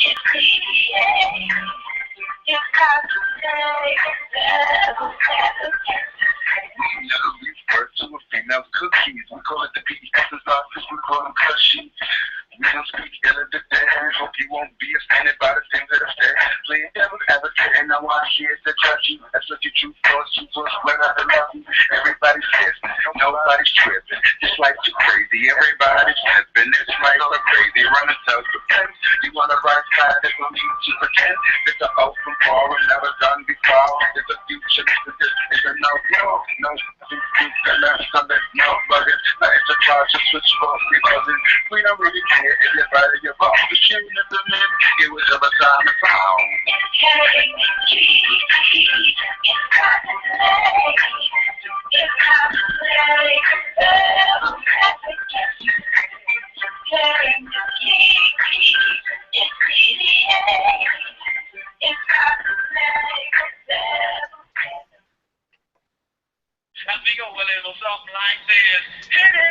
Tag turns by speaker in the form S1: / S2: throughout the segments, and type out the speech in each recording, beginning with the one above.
S1: It's PDA. It's got to say, we refer to a female cookies. We call it the PDA's office. We call them cushies. We don't speak ill of the dead. Hope you won't be offended by the things that I said. Playing devil's advocate, and now I'm here to judge you. That's what you choose for. Choose for when I love you. Everybody's listening. Nobody's tripping. This life's too crazy. Everybody's tripping. This life's so crazy. Running self-defense. You want the right side? There's no need to pretend. It's an open forum, never done before. It's a future. It's a no. No bugging. It's a charge to switch off. We don't really care if you're right or you're wrong. The shooting of the men, it was ever time to found.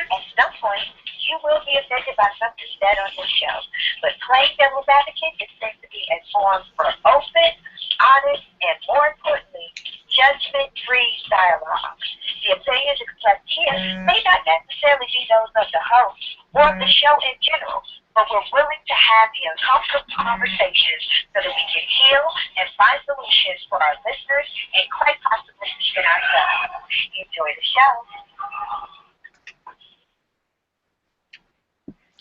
S1: At some point, you will be affected by something said on this show. But playing devil's advocate is meant to be a forum for open, honest, and more importantly, judgment-free dialogue. The opinions expressed here may not necessarily be those of the host or of the show in general, but we're willing to have the uncomfortable conversations so that we can heal and find solutions for our listeners and quite possibly even ourselves. Enjoy the show.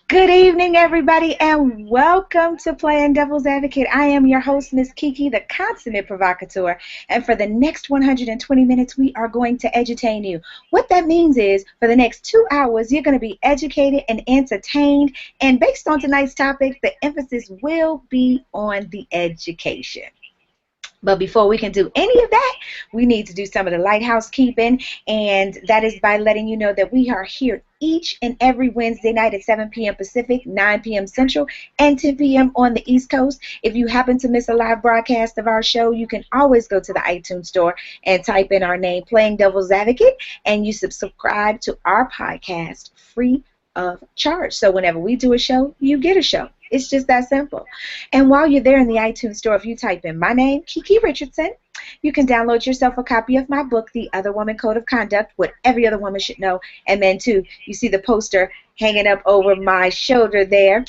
S2: Good evening, everybody, and welcome to Playing Devil's Advocate. I am your host, Miss KiKi, the consummate provocateur, and for the next 120 minutes, we are going to edutain you. What that means is, for the next 2 hours, you're going to be educated and entertained, and based on tonight's topic, the emphasis will be on the education. But before we can do any of that, we need to do some of the light housekeeping, and that is by letting you know that we are here each and every Wednesday night at 7 p.m. Pacific, 9 p.m. Central, and 10 p.m. on the East Coast. If you happen to miss a live broadcast of our show, you can always go to the iTunes store and type in our name, Playing Devil's Advocate, and you subscribe to our podcast free of charge. So whenever we do a show, you get a show. It's just that simple. And while you're there in the iTunes store, if you type in my name, KiKi Richardson, you can download yourself a copy of my book, The Other Woman Code of Conduct, What Every Other Woman Should Know. And then, too, you see the poster hanging up over my shoulder there.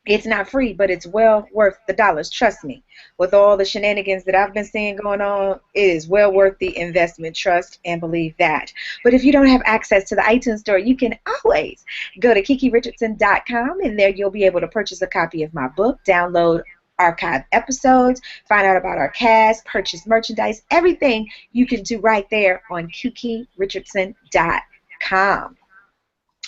S2: It's not free, but it's well worth the dollars. Trust me. With all the shenanigans that I've been seeing going on, it is well worth the investment. Trust and believe that. But if you don't have access to the iTunes store, you can always go to KiKiRichardson.com, and there you'll be able to purchase a copy of my book, download archive episodes, find out about our cast, purchase merchandise, everything you can do right there on KiKiRichardson.com.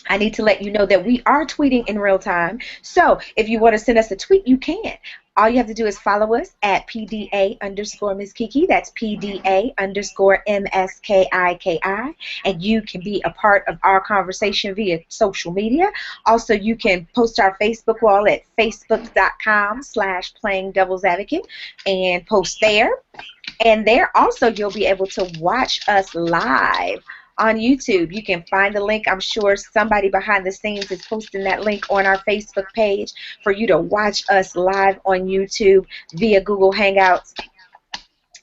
S2: I need to let you know that we are tweeting in real time, so if you want to send us a tweet, you can. All you have to do is follow us at PDA_Miss KiKi. That's PDA_MSKIKI. And you can be a part of our conversation via social media. Also, you can post our Facebook wall at facebook.com/playingdevilsadvocate and post there. And there also you'll be able to watch us live on YouTube. You can find the link. I'm sure somebody behind the scenes is posting that link on our Facebook page for you to watch us live on YouTube via Google Hangouts.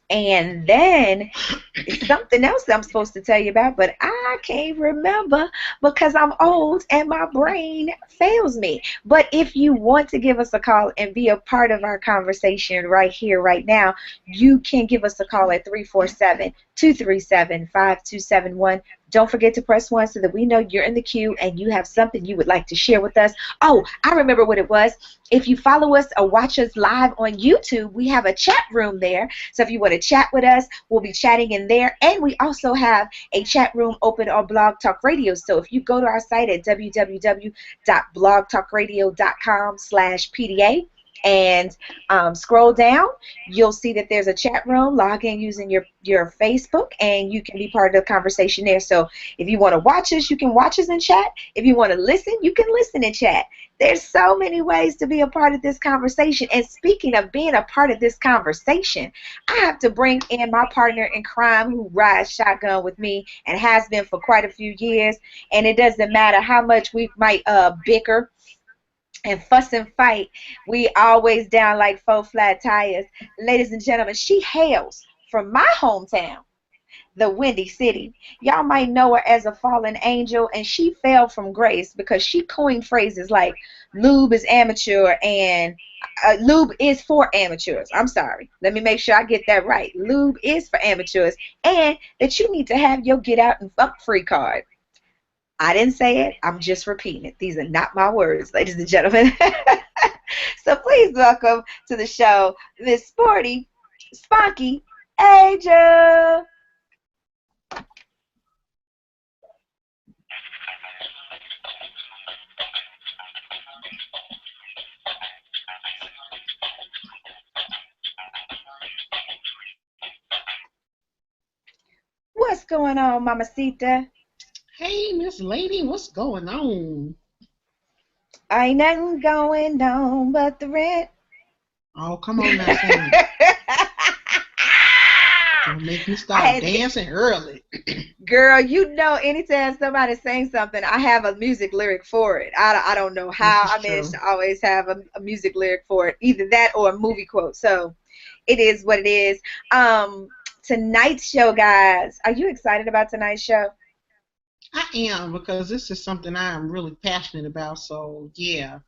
S2: And then it's something else I'm supposed to tell you about, but I can't remember because I'm old and my brain fails me. But if you want to give us a call and be a part of our conversation right here, right now, you can give us a call at 347-237-5271. Don't forget to press 1 so that we know you're in the queue and you have something you would like to share with us. Oh, I remember what it was. If you follow us or watch us live on YouTube, we have a chat room there. So if you want to chat with us, we'll be chatting in there. And we also have a chat room open on Blog Talk Radio. So if you go to our site at www.blogtalkradio.com/PDA, And scroll down, you'll see that there's a chat room. Log in using your Facebook, and you can be part of the conversation there. So if you want to watch us, you can watch us in chat. If you want to listen, you can listen in chat. There's so many ways to be a part of this conversation. And speaking of being a part of this conversation, I have to bring in my partner in crime who rides shotgun with me and has been for quite a few years. And it doesn't matter how much we might bicker and fuss and fight, we always down like four flat tires. Ladies and gentlemen, she hails from my hometown, the Windy City. Y'all might know her as a fallen angel, and she fell from grace because she coined phrases like lube is amateur and lube is for amateurs. I'm sorry. Let me make sure I get that right. Lube is for amateurs, and that you need to have your get out and fuck free card. I didn't say it. I'm just repeating it. These are not my words, ladies and gentlemen. So please welcome to the show Miss Sporty, Spunky Angel. What's going on, Mamacita?
S3: Hey, Miss Lady, what's going on?
S2: Ain't nothing going on but the rent.
S3: Oh, come on now, sing. Don't make me start dancing early.
S2: Girl, you know, anytime somebody sings something, I have a music lyric for it. I don't know how I managed to always have a music lyric for it, either that or a movie quote. So it is what it is. Tonight's show, guys. Are you excited about tonight's show?
S3: I am, because this is something I am really passionate about. So, yeah,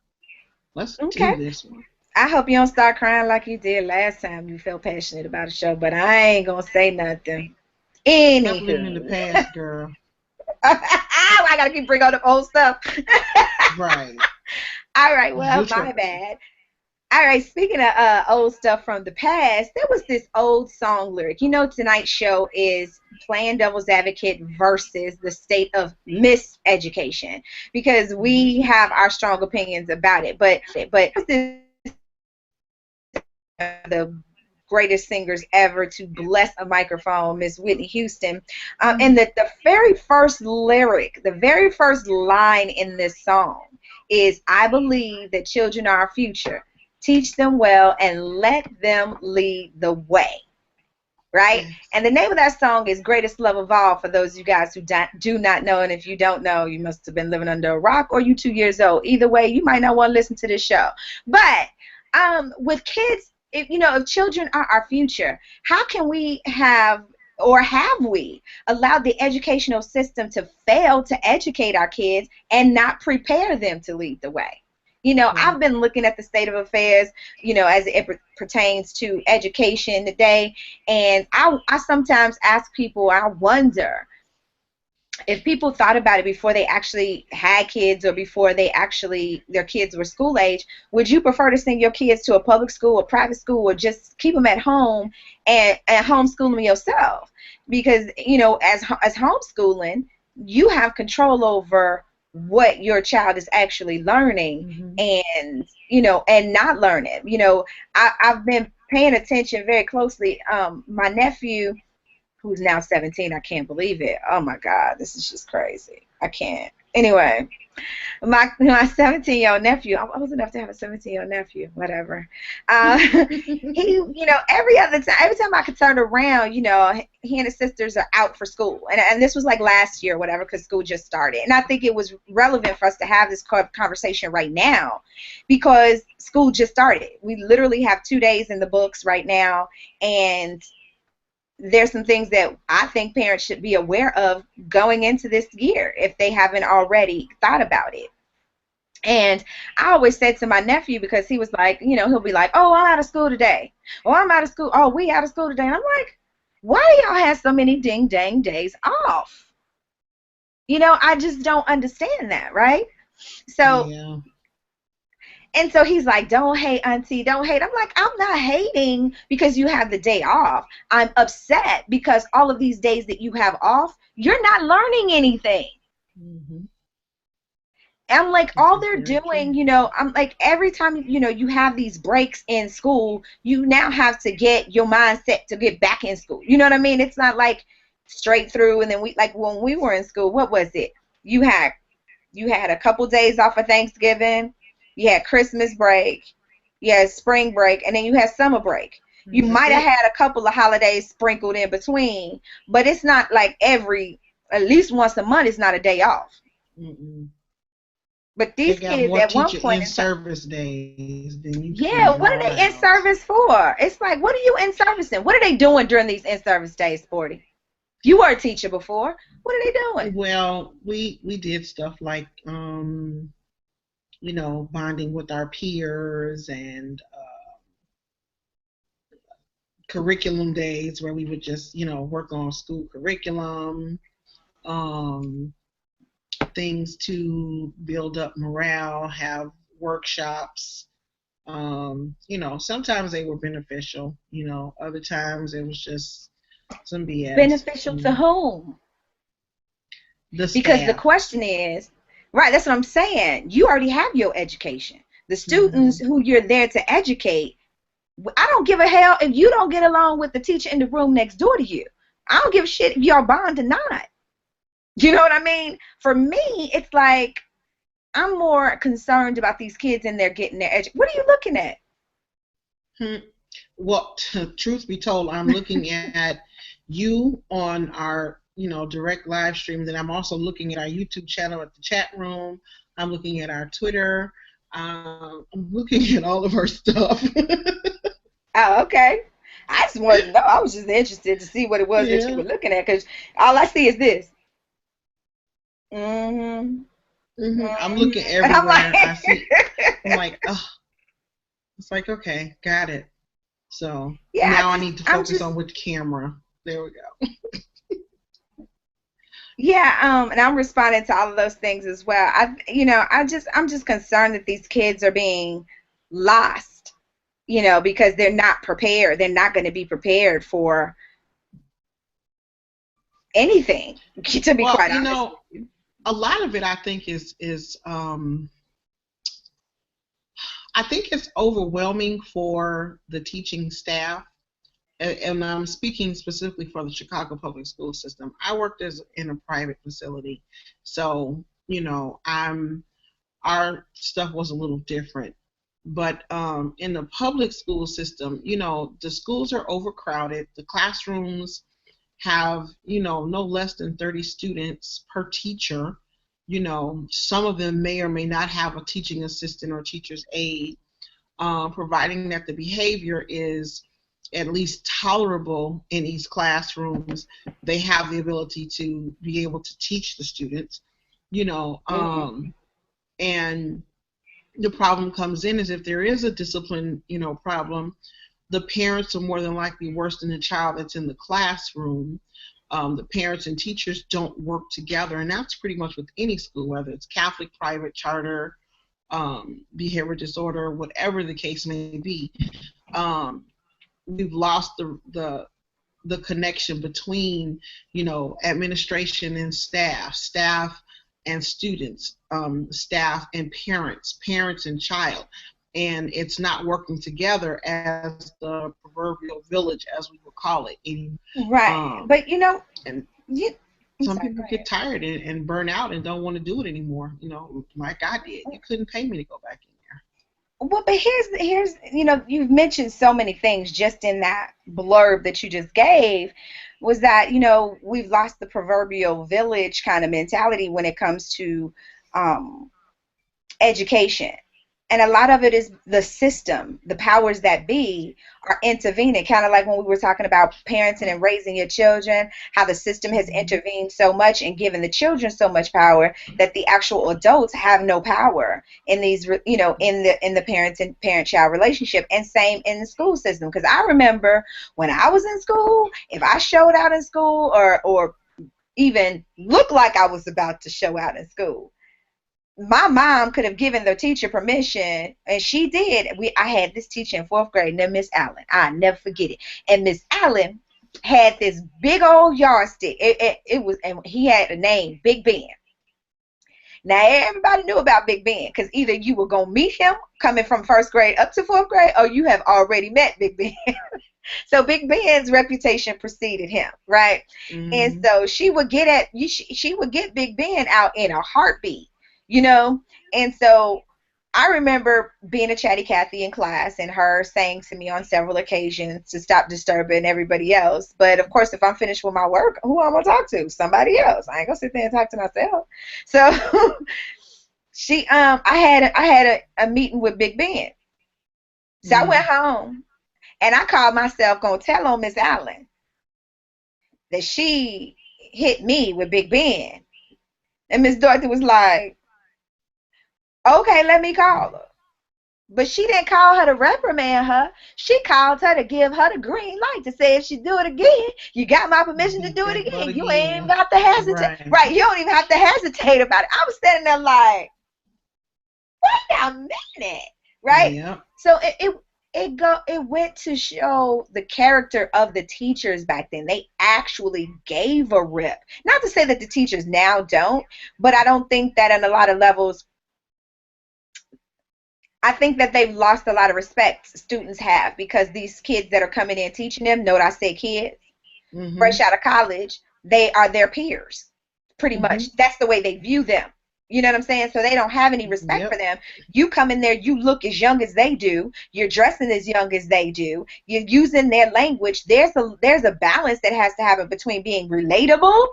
S3: let's do this one.
S2: I hope you don't start crying like you did last time you felt passionate about a show, but I ain't going to say nothing. Anywho.
S3: Stop living in the past, girl.
S2: I got to keep bringing up old stuff.
S3: Right.
S2: All right, well, my bad. All right, speaking of old stuff from the past, there was this old song lyric. You know, tonight's show is playing devil's advocate versus the state of miseducation, because we have our strong opinions about it. But the greatest singers ever to bless a microphone, Miss Whitney Houston, and the very first lyric, the very first line in this song is, "I believe that children are our future. Teach them well and let them lead the way." Right? And the name of that song is Greatest Love of All, for those of you guys who do not know. And if you don't know, you must have been living under a rock, or you 2 years old. Either way, you might not want to listen to this show. But with kids, if children are our future, how can we have we allowed the educational system to fail to educate our kids and not prepare them to lead the way? I've been looking at the state of affairs, as it pertains to education today, and I sometimes ask people, I wonder if people thought about it before they actually had kids, or before their kids were school age. Would you prefer to send your kids to a public school or private school, or just keep them at home and homeschool them yourself? Because, as homeschooling, you have control over what your child is actually learning and not learning. I've been paying attention very closly. My nephew, who's now 17, I can't believe it. Oh my God, this is just crazy. I can't. Anyway, my 17-year-old nephew, I was enough to have a 17-year-old nephew, whatever. He, every time I could turn around, he and his sisters are out for school. And this was like last year or whatever, because school just started. And I think it was relevant for us to have this conversation right now, because school just started. We literally have 2 days in the books right now, and there's some things that I think parents should be aware of going into this year if they haven't already thought about it. And I always said to my nephew, because he was like, he'll be like, "Oh, I'm out of school today. Oh, I'm out of school. Oh, we out of school today." And I'm like, why do y'all have so many ding dang days off? I just don't understand that, right? So
S3: yeah.
S2: And so he's like, "Don't hate, auntie, don't hate." I'm like, I'm not hating because you have the day off. I'm upset because all of these days that you have off, you're not learning anything. I'm like,
S3: This
S2: all
S3: is
S2: they're
S3: very
S2: doing,
S3: true.
S2: I'm like, every time, you have these breaks in school, you now have to get your mindset to get back in school. You know what I mean? It's not like straight through. And then like when we were in school, what was it? You had a couple days off of Thanksgiving, you had Christmas break, you had spring break, and then you had summer break. You
S3: And that's
S2: might have
S3: it.
S2: had a couple of holidays sprinkled in between, but it's not like at least once a month, it's not a day off.
S3: Mm-mm.
S2: But
S3: They
S2: these
S3: got
S2: kids
S3: more
S2: at one
S3: teacher
S2: point
S3: in
S2: in time,
S3: service days than you can
S2: yeah, what
S3: draw
S2: are they in
S3: out.
S2: service for? It's like, what are you in service in? What are they doing during these in service days, Sporty? You were a teacher before. What are they doing?
S3: Well, we did stuff like bonding with our peers and curriculum days where we would just, work on school curriculum, um, things to build up morale, have workshops. Sometimes they were beneficial, other times it was just some BS.
S2: Beneficial to whom?
S3: The
S2: Because the
S3: staff.
S2: question is, right, that's what I'm saying. You already have your education. The students
S3: Hmm.
S2: who you're there to educate, I don't give a hell if you don't get along with the teacher in the room next door to you. I don't give a shit if y'all bond or not. You know what I mean? For me, it's like I'm more concerned about these kids and they're getting their education. What are you looking at?
S3: Hmm. Well, truth be told, I'm looking at you on our, direct live stream. Then I'm also looking at our YouTube channel at the chat room. I'm looking at our Twitter. I'm looking at all of our stuff.
S2: Oh, okay. I just wanted to know. I was just interested to see what it was that you
S3: Yeah.
S2: were looking at because all I see is this. Mm-hmm.
S3: I'm
S2: Mm-hmm.
S3: looking
S2: And I'm
S3: everywhere. I see.
S2: like,
S3: I'm like, oh, it's like, okay, got it. So
S2: yeah,
S3: now I need to
S2: I'm
S3: focus
S2: just,
S3: on which camera. There we go.
S2: yeah, and I'm responding to all of those things as well. I'm just concerned that these kids are being lost, because they're not prepared. They're not going to be prepared anything, to be
S3: Well,
S2: quite honest with you.
S3: a lot of it I think is I think it's overwhelming for the teaching staff. And I'm speaking specifically for the Chicago public school system. I worked in a private facility, so our stuff was a little different. But in the public school system, the schools are overcrowded. The classrooms have, no less than 30 students per teacher. Some of them may or may not have a teaching assistant or teacher's aide, providing that the behavior is at least tolerable in these classrooms. They have the ability to be able to teach the students, you know,
S2: Mm-mm.
S3: um, and the problem comes in is if there is a discipline, problem, the parents are more than likely worse than the child that's in the classroom. The parents and teachers don't work together, and that's pretty much with any school, whether it's Catholic, private, charter, behavior disorder, whatever the case may be. Um, we've lost the connection between, administration and staff and students, staff and parents and child, and it's not working together as the proverbial village, as we would call it.
S2: Right.
S3: Um,
S2: But
S3: and
S2: you, I'm
S3: some
S2: sorry,
S3: people
S2: go
S3: get
S2: ahead.
S3: tired and burn out and don't want to do it anymore. Like I did. You couldn't pay me to go back in there.
S2: Well, but here's you've mentioned so many things just in that blurb that you just gave, was that we've lost the proverbial village kind of mentality when it comes to um, education. And a lot of it is the system, the powers that be are intervening, kind of like when we were talking about parenting and raising your children, how the system has
S3: Mm-hmm.
S2: intervened so much and given the children so much power that the actual adults have no power in these, in the parents and parent-child relationship. And same in the school system, because I remember when I was in school, if I showed out in school or even looked like I was about to show out in school, my mom could have given the teacher permission, and she did. I had this teacher in fourth grade named Miss Allen. I never forget it. And Miss Allen had this big old yardstick. It was, and he had a name, Big Ben. Now, everybody knew about Big Ben because either you were going to meet him coming from first grade up to fourth grade, or you have already met Big Ben. So Big Ben's reputation preceded him, right? And
S3: Mm-hmm.
S2: so she would get she would get Big Ben out in a heartbeat, you know? And so I remember being a chatty Cathy in class and her saying to me on several occasions to stop disturbing everybody else. But of course, if I'm finished with my work, who am I gonna talk to? Somebody else. I ain't gonna sit there and talk to myself. So I had a meeting with Big Ben. So I went
S3: Mm-hmm.
S2: home and I called myself gonna tell on Miss Allen that she hit me with Big Ben. And Miss Dorothy was like, okay, let me call her. But she didn't call her to reprimand her. She called her to give her the green light to say if she do it again, you got my permission to
S3: Beat
S2: do it
S3: that butt
S2: again. You ain't even
S3: again.
S2: got to hesitate.
S3: Right.
S2: Right, you don't even have to hesitate about it. I was standing there like, wait a minute. Right?
S3: Yep.
S2: So it went to show the character of the teachers back then. They actually gave a rip. Not to say that the teachers now don't, but I don't think that on a lot of levels, I think that they've lost a lot of respect students have because these kids that are coming in teaching them, note I say kids,
S3: Mm-hmm.
S2: fresh out of college, they are their peers. Pretty
S3: Mm-hmm.
S2: much. That's the way they view them. You know what I'm saying? So they don't have any respect for
S3: Yep.
S2: them. You come in there, you look as young as they do, you're dressing as young as they do, you're using their language. There's a balance that has to happen between being relatable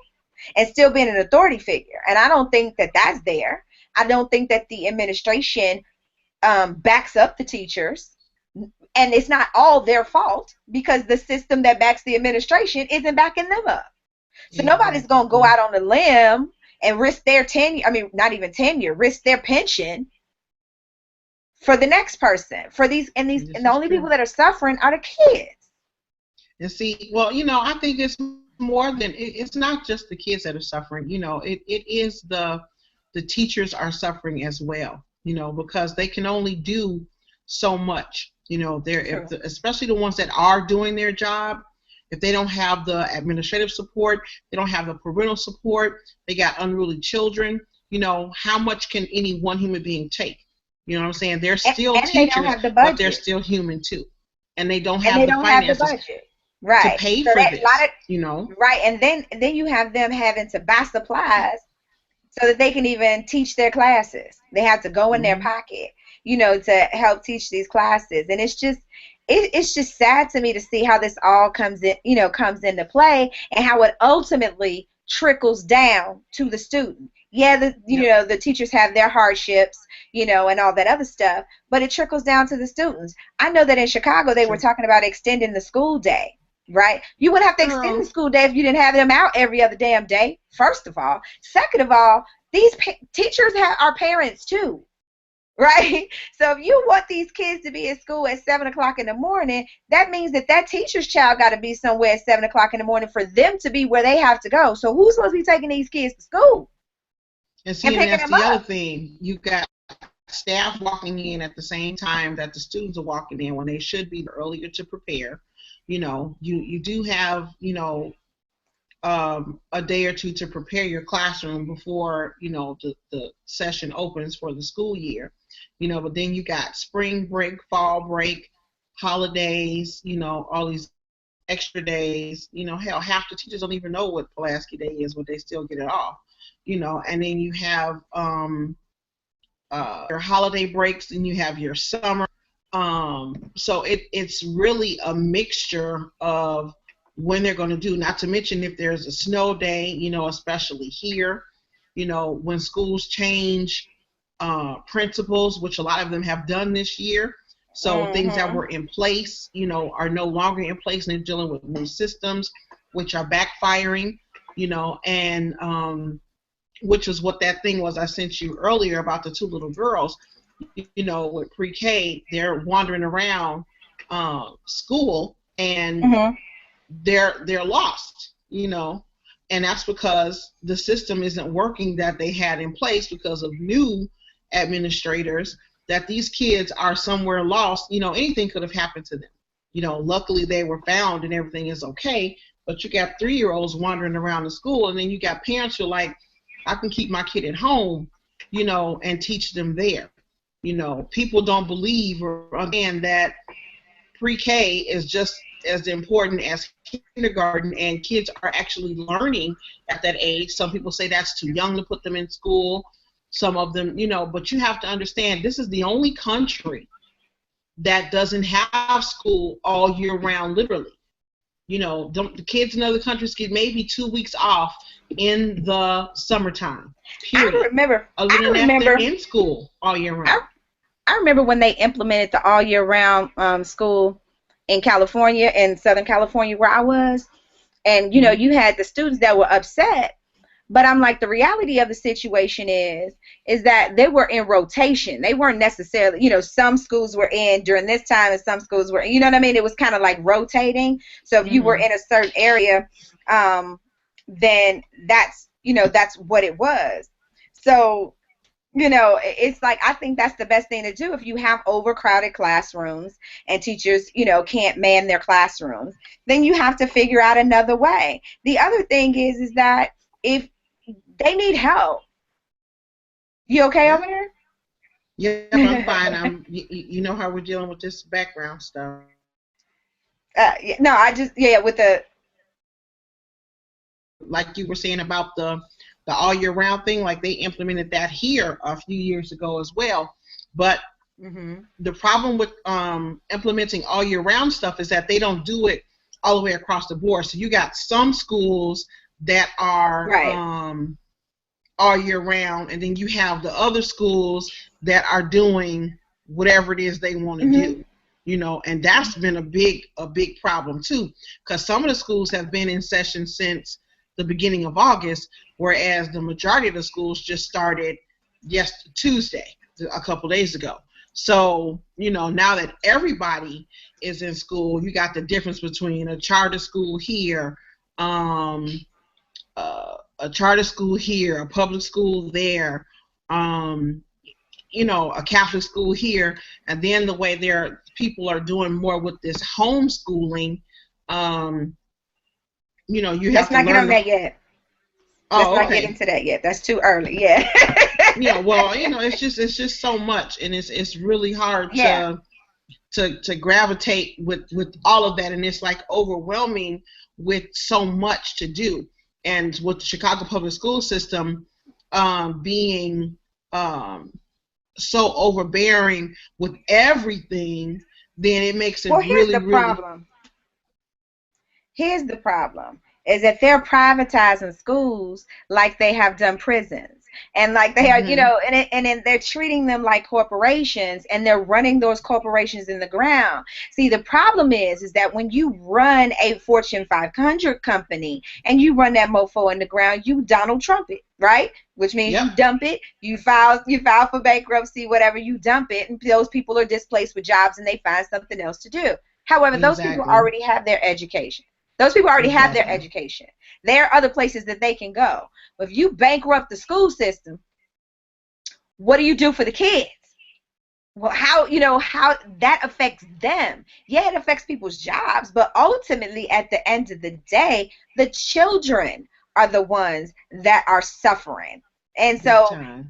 S2: and still being an authority figure. And I don't think that that's there. I don't think that the administration backs up the teachers, and it's not all their fault because the system that backs the administration isn't backing them up. So nobody's
S3: Exactly.
S2: going to go out on a limb and risk their tenure. I mean, not even tenure, risk their pension for the next person. For and
S3: This
S2: the
S3: is
S2: only people
S3: true.
S2: that are suffering are the kids.
S3: And see, well, I think it's more than it's not just the kids that are suffering. It is the teachers are suffering as well. Because they can only do so much. They're
S2: True.
S3: especially the ones that are doing their job. If they don't have the administrative support, they don't have the parental support. They got unruly children. How much can any one human being take? You know what I'm saying? They're still
S2: And they don't
S3: teachers,
S2: have the
S3: but they're
S2: budget.
S3: still human too, and they don't
S2: And
S3: have
S2: they
S3: the
S2: don't have the
S3: finances
S2: budget.
S3: to
S2: Right.
S3: pay
S2: So
S3: for
S2: that a lot
S3: this.
S2: of right, and then you have them having to buy supplies so that they can even teach their classes. They have to go in their
S3: Hmm.
S2: pocket, to help teach these classes. And it's just sad to me to see how this all comes into play and how it ultimately trickles down to the student. Yeah,
S3: Yep.
S2: the teachers have their hardships, and all that other stuff, but it trickles down to the students. I know that in Chicago they were
S3: True.
S2: talking about extending the school day. Right? You wouldn't have to extend the
S3: Girl.
S2: school day if you didn't have them out every other damn day, first of all. Second of all, these teachers are parents too, right? So if you want these kids to be at school at 7 o'clock in the morning, that means that teacher's child got to be somewhere at 7 o'clock in the morning for them to be where they have to go. So who's supposed to be taking these kids to school
S3: And
S2: and
S3: see, and
S2: picking
S3: that's
S2: them
S3: the other
S2: up?
S3: thing. You got staff walking in at the same time that the students are walking in when they should be earlier to prepare. You do have, a day or two to prepare your classroom before, the session opens for the school year. But then you got spring break, fall break, holidays, all these extra days. Hell, half the teachers don't even know what Pulaski Day is, but they still get it off. And then you have your holiday breaks, and you have your summer. So it's really a mixture of when they're going to do. Not to mention if there's a snow day, especially here, when schools change principals, which a lot of them have done this year. So things that
S2: Mm-hmm.
S3: were in place, are no longer in place, and they're dealing with new systems, which are backfiring, and which was what that thing was I sent you earlier about the two little girls, with pre-K. They're wandering around school, and
S2: Mm-hmm.
S3: they're lost, and that's because the system isn't working that they had in place because of new administrators. That these kids are somewhere lost. Anything could have happened to them. Luckily they were found and everything is okay. But you got 3-year-olds wandering around the school, and then you got parents who are like, I can keep my kid at home, and teach them there. People don't believe or understand that pre-K is just as important as kindergarten, and kids are actually learning at that age. Some people say that's too young to put them in school. Some of them, but you have to understand this is the only country that doesn't have school all year round, literally. The kids in other countries get maybe 2 weeks off in the summertime. Period.
S2: I remember
S3: they're in school all year round.
S2: I remember when they implemented the all year round school in California, in Southern California where I was, and you had the students that were upset. But I'm like, the reality of the situation is that they were in rotation. They weren't necessarily, some schools were in during this time and some schools were, you know what I mean? It was kind of like rotating. So if you were in a certain area, then that's what it was. So, it's like, I think that's the best thing to do. If you have overcrowded classrooms and teachers, can't man their classrooms, then you have to figure out another way. The other thing is that if they need help. You okay over there?
S3: Yeah, I'm fine. You know how we're dealing with this background stuff.
S2: No, I just with the,
S3: like you were saying about the all year round thing, like they implemented that here a few years ago as well. But the problem with implementing all year round stuff is that they don't do it all the way across the board. So you got some schools that are all year round, and then you have the other schools that are doing whatever it is they want to do, and that's been a big problem too, because some of the schools have been in session since the beginning of August, whereas the majority of the schools just started Tuesday, a couple days ago. So, now that everybody is in school, you got the difference between a charter school here, a charter school here, a public school there, a Catholic school here, and then the way people are doing more with this homeschooling, you have
S2: Let's
S3: to
S2: not
S3: learn.
S2: Get on that yet. Let's not get into that yet. That's too early. Yeah.
S3: Yeah. Well, it's just so much, and it's really hard to gravitate with all of that, and it's like overwhelming with so much to do. And with the Chicago public school system being so overbearing with everything, then it makes it
S2: here's the problem. Here's the problem, is that they're privatizing schools like they have done prisons. And like they are, and they're treating them like corporations, and they're running those corporations in the ground. See, the problem is that when you run a Fortune 500 company and you run that mofo in the ground, you Donald Trump it, right? Which means you dump it, you file for bankruptcy, whatever, you dump it, and those people are displaced with jobs and they find something else to do. However, those people already have their education. Those people already have their education. There are other places that they can go. If you bankrupt the school system, what do you do for the kids? Well, how that affects them? Yeah, it affects people's jobs, but ultimately, at the end of the day, the children are the ones that are suffering. And so,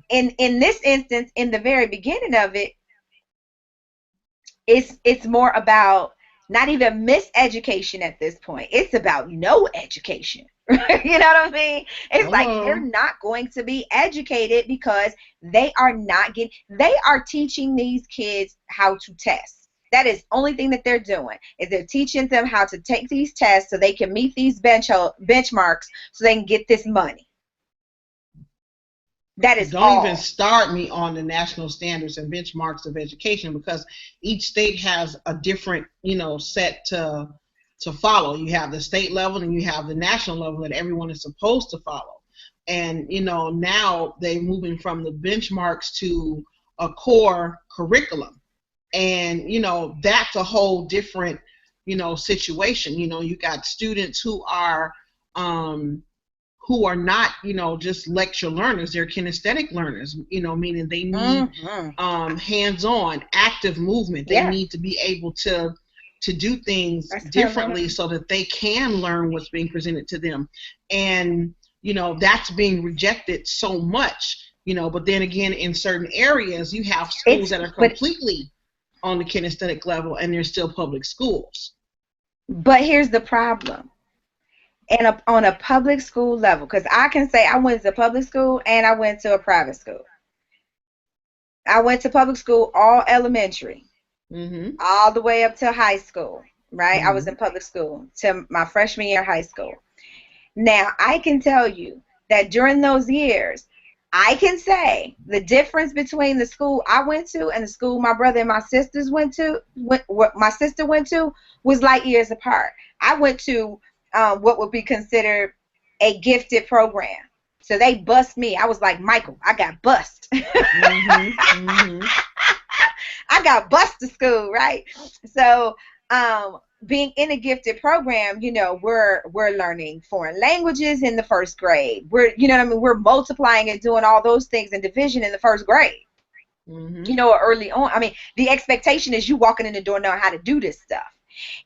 S2: in this instance, in the very beginning of it, it's more about not even miseducation at this point. It's about no education. You know what I mean? It's like they're not going to be educated because they are teaching these kids how to test. That is the only thing that they're doing, is they're teaching them how to take these tests so they can meet these benchmarks so they can get this money. That is
S3: Don't even start me on the national standards and benchmarks of education, because each state has a different, set to follow. You have the state level and you have the national level that everyone is supposed to follow. And, now they're moving from the benchmarks to a core curriculum. And, that's a whole different, situation. You got students who are not, just lecture learners. They're kinesthetic learners, meaning they need hands-on, active movement. They need to be able to do things differently so that they can learn what's being presented to them. And, that's being rejected so much, you know. But then again, in certain areas, you have schools
S2: It's
S3: that are
S2: but
S3: completely on the kinesthetic level, and they're still public schools.
S2: but here's the problem. And on a public school level, because I can say I went to public school and I went to a private school. I went to public school all elementary,
S3: Mhm.
S2: all the way up to high school, right? I was
S3: Mhm.
S2: in public school till my freshman year of high school. Now, I can tell you that during those years, I can say the difference between the school I went to and the school my brother and my sisters went to, what my sister went to, was light years apart. I went to what would be considered a gifted program. So they bust me. I was like, Michael, I got bust.
S3: Mhm. Mhm.
S2: I got bused to school, right? So, being in a gifted program, we're learning foreign languages in the first grade. We're multiplying and doing all those things in division in the first grade.
S3: Mhm.
S2: Early on. I mean, the expectation is you walking in the door knowing how to do this stuff.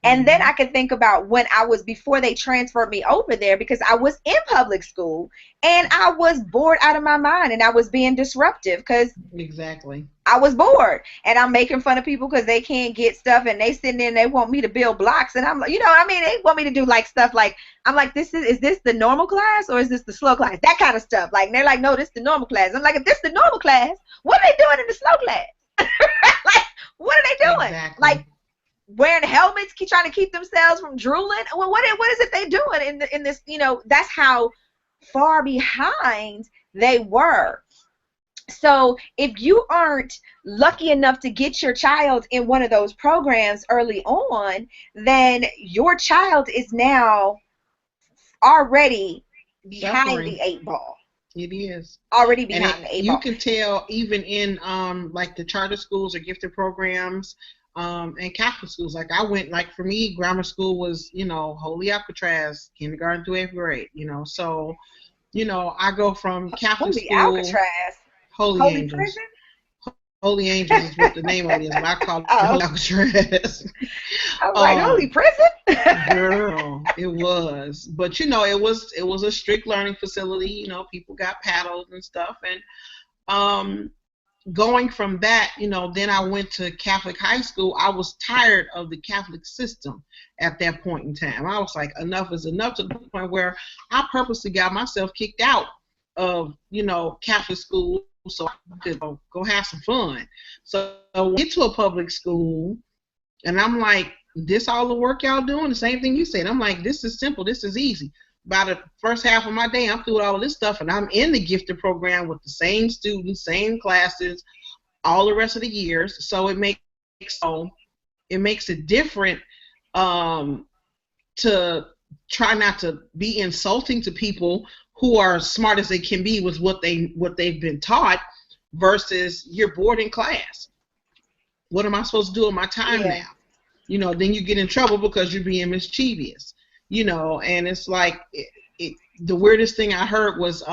S2: And then I
S3: Mhm.
S2: can think about when I was before they transferred me over there, because I was in public school and I was bored out of my mind and I was being disruptive because
S3: Exactly.
S2: I was bored and I'm making fun of people because they can't get stuff and they sitting there and they want me to build blocks and I'm like, what I mean? They want me to do like stuff like, I'm like, is this the normal class or is this the slow class? That kind of stuff. Like, and they're like, no, this is the normal class. I'm like, if this is the normal class, what are they doing in the slow class? Like, what are they doing? Like,
S3: Exactly.
S2: wearing helmets, trying to keep themselves from drooling. Well, what is it they doing in this? That's how far behind they were. So if you aren't lucky enough to get your child in one of those programs early on, then your child is now already behind the
S3: Suffering.
S2: eight ball.
S3: It is.
S2: Already
S3: And
S2: behind the eight
S3: you
S2: ball.
S3: can tell even in like the charter schools or gifted programs and Catholic schools. Like I went, like for me, grammar school was, Holy Alcatraz, kindergarten through 8th grade, So, I go from Catholic
S2: Holy
S3: school,
S2: Alcatraz.
S3: Holy
S2: Holy
S3: Angels.
S2: prison?
S3: Holy Angels is what the name of it is, but I call it
S2: Oh,
S3: Holy Alcatraz.
S2: I was like, holy
S3: um,
S2: prison?
S3: Girl, it was. But it was a strict learning facility. People got paddled and stuff. And going from that, then I went to Catholic high school. I was tired of the Catholic system at that point in time. I was like, enough is enough, to the point where I purposely got myself kicked out of, Catholic school so I could go have some fun. So I get to a public school and I'm like, this all the work y'all doing? The same thing you said. I'm like, this is simple. This is easy. By the first half of my day, I'm through all of this stuff, and I'm in the gifted program with the same students, same classes, all the rest of the years. So it makes it different to try not to be insulting to people who are as smart as they can be with what they've been taught, versus you're bored in class. What am I supposed to do with my time
S2: Yeah.
S3: now? Then you get in trouble because you're being mischievous. And it's like the weirdest thing I heard was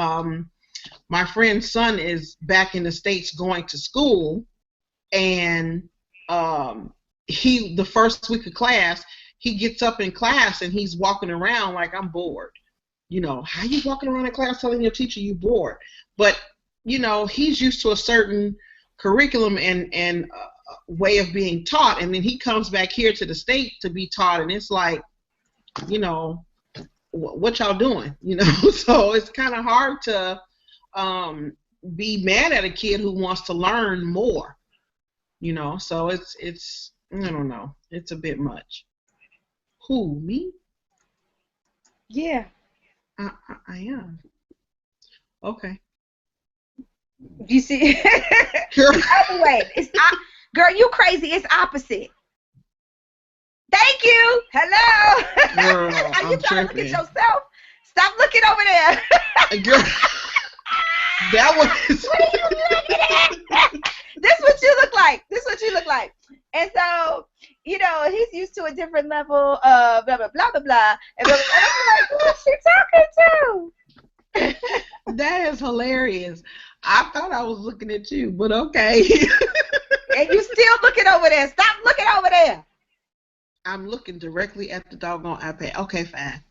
S3: my friend's son is back in the States going to school, and the first week of class, he gets up in class and he's walking around like, I'm bored. How you walking around in class telling your teacher you bored? But he's used to a certain curriculum and way of being taught, and then he comes back here to the state to be taught, and it's like, what y'all doing? So it's kind of hard to be mad at a kid who wants to learn more. So it's I don't know, it's a bit much. Who, me?
S2: Yeah.
S3: I am. Okay.
S2: You see?
S3: Girl.
S2: The other way. Girl, you crazy. It's opposite. Thank you. Hello.
S3: Girl,
S2: Are you
S3: I'm
S2: trying to look at
S3: tripping.
S2: yourself? Stop looking over there.
S3: Girl, that was.
S2: What are you looking at? This is what you look like. This is what you look like. And so, he's used to a different level of blah, blah, blah, blah, blah. And I'm like, who's she talking to?
S3: That is hilarious. I thought I was looking at you, but okay.
S2: And you still looking over there. Stop looking over there.
S3: I'm looking directly at the doggone iPad. Okay, fine.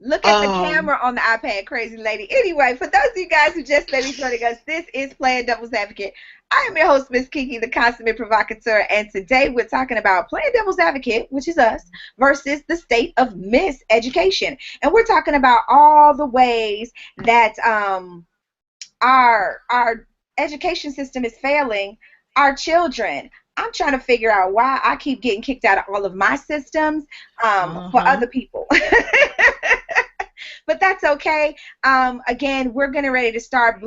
S2: Look at the
S3: Um,
S2: camera on the iPad, crazy lady. Anyway, for those of you guys who just started joining us, this is Playing Devil's Advocate. I am your host, Miss KiKi, the consummate provocateur, and today we're talking about Playing Devil's Advocate, which is us, versus the state of miseducation. And we're talking about all the ways that our education system is failing our children. I'm trying to figure out why I keep getting kicked out of all of my systems for
S3: uh-huh.
S2: other people. But that's okay. Again, we're getting ready to start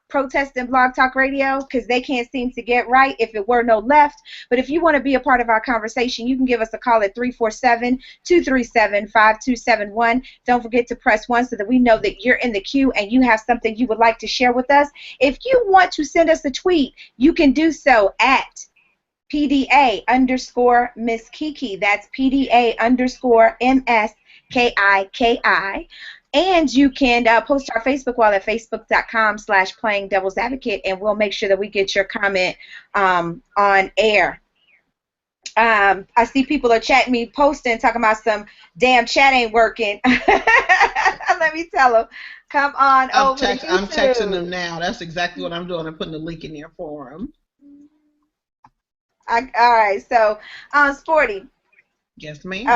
S2: protesting Blog Talk Radio because they can't seem to get right if it were no left. But if you want to be a part of our conversation, you can give us a call at 347-237-5271. Don't forget to press 1 so that we know that you're in the queue and you have something you would like to share with us. If you want to send us a tweet, you can do so at PDA _ Miss KiKi. That's PDA _ MSKIKI. And you can post our Facebook wall at facebook.com/playing devil's advocate, and we'll make sure that we get your comment on air. I see people are chatting me, posting, talking about some damn chat ain't working. Let me tell them, come on over to YouTube.
S3: I'm texting them now. That's exactly what I'm doing. I'm putting the link in there for them.
S2: All right, so Sporty.
S3: Yes, ma'am.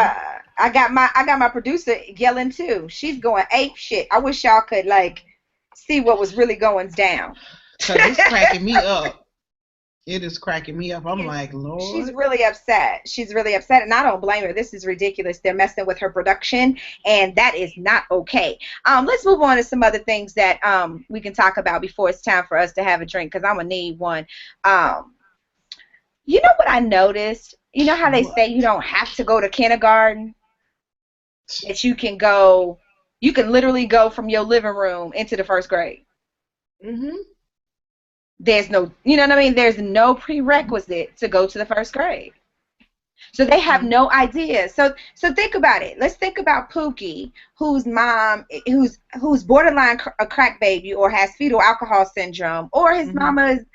S2: I got my producer yelling too. She's going ape shit. I wish y'all could like see what was really going down.
S3: Cause it's cracking me up. It is cracking me up. I'm like, Lord.
S2: She's really upset. She's really upset, and I don't blame her. This is ridiculous. They're messing with her production, and that is not okay. Let's move on to some other things that we can talk about before it's time for us to have a drink, because I'm gonna need one. You know what I noticed? You know how they say you don't have to go to kindergarten? That you can literally go from your living room into the first grade.
S3: Mm-hmm.
S2: There's no, you know what I mean? There's no prerequisite to go to the first grade. So they have no idea. So think about it. Let's think about Pookie, whose mom, who's borderline a crack baby or has fetal alcohol syndrome, or his mama is,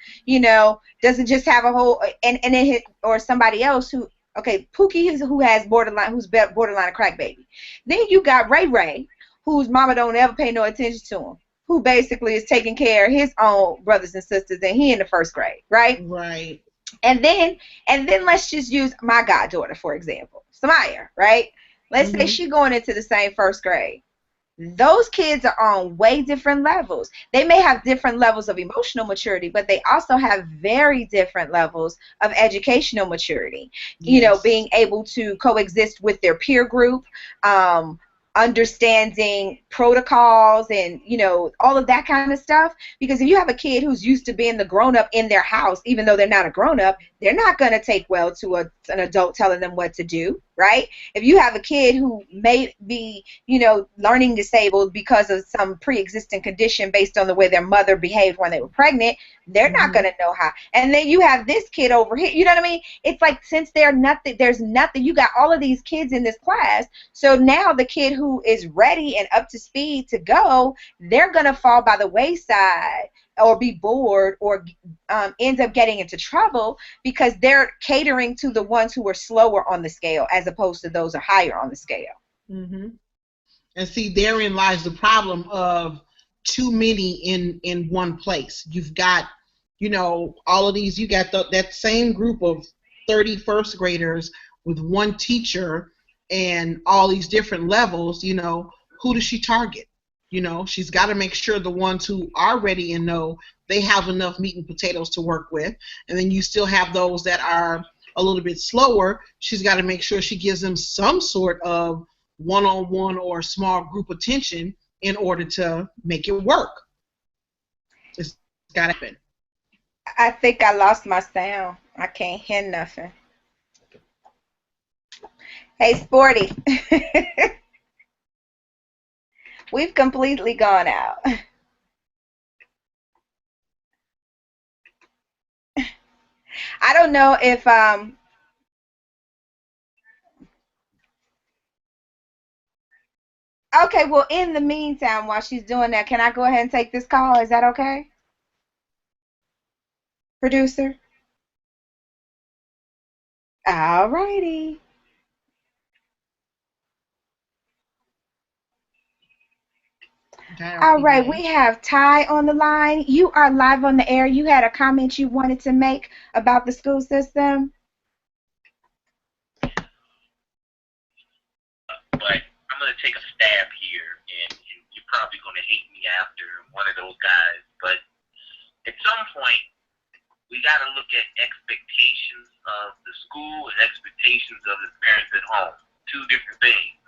S2: doesn't just have a whole, and then or somebody else who, okay, Pookie who's borderline a crack baby. Then you got Ray, whose mama don't ever pay no attention to him, who basically is taking care of his own brothers and sisters, and he in the first grade, right?
S3: Right.
S2: And then let's just use my goddaughter, for example, Samaya, right? Let's say she's going into the same first grade. Those kids are on way different levels. They may have different levels of emotional maturity, but they also have very different levels of educational maturity.
S3: Yes.
S2: Being able to coexist with their peer group, understanding protocols, and all of that kind of stuff. Because if you have a kid who's used to being the grown-up in their house, even though they're not a grown-up, they're not going to take well to an adult telling them what to do, right? If you have a kid who may be learning disabled because of some pre-existing condition based on the way their mother behaved when they were pregnant, they're not going to know how. And then you have this kid over here, you know what I mean? It's like, since there's nothing, you got all of these kids in this class, so now the kid who is ready and up to speed to go, they're going to fall by the wayside or be bored or end up getting into trouble because they're catering to the ones who are slower on the scale as opposed to those who are higher on the scale.
S3: And see, therein lies the problem of too many in one place. You've got, all of these, you got that same group of 30 first graders with one teacher and all these different levels. Who does she target? She's got to make sure the ones who are ready and know they have enough meat and potatoes to work with. And then you still have those that are a little bit slower. She's got to make sure she gives them some sort of one-on-one or small group attention in order to make it work. It's got to happen.
S2: I think I lost my sound. I can't hear nothing. Hey, Sporty. We've completely gone out. I don't know if okay, well, in the meantime, while she's doing that, can I go ahead and take this call? Is that okay? Producer? All righty. All right, we have Ty on the line. You are live on the air. You had a comment you wanted to make about the school system.
S1: But I'm going to take a stab here, and you're probably going to hate me after one of those guys. But at some point, we got to look at expectations of the school and expectations of the parents at home. Two different things.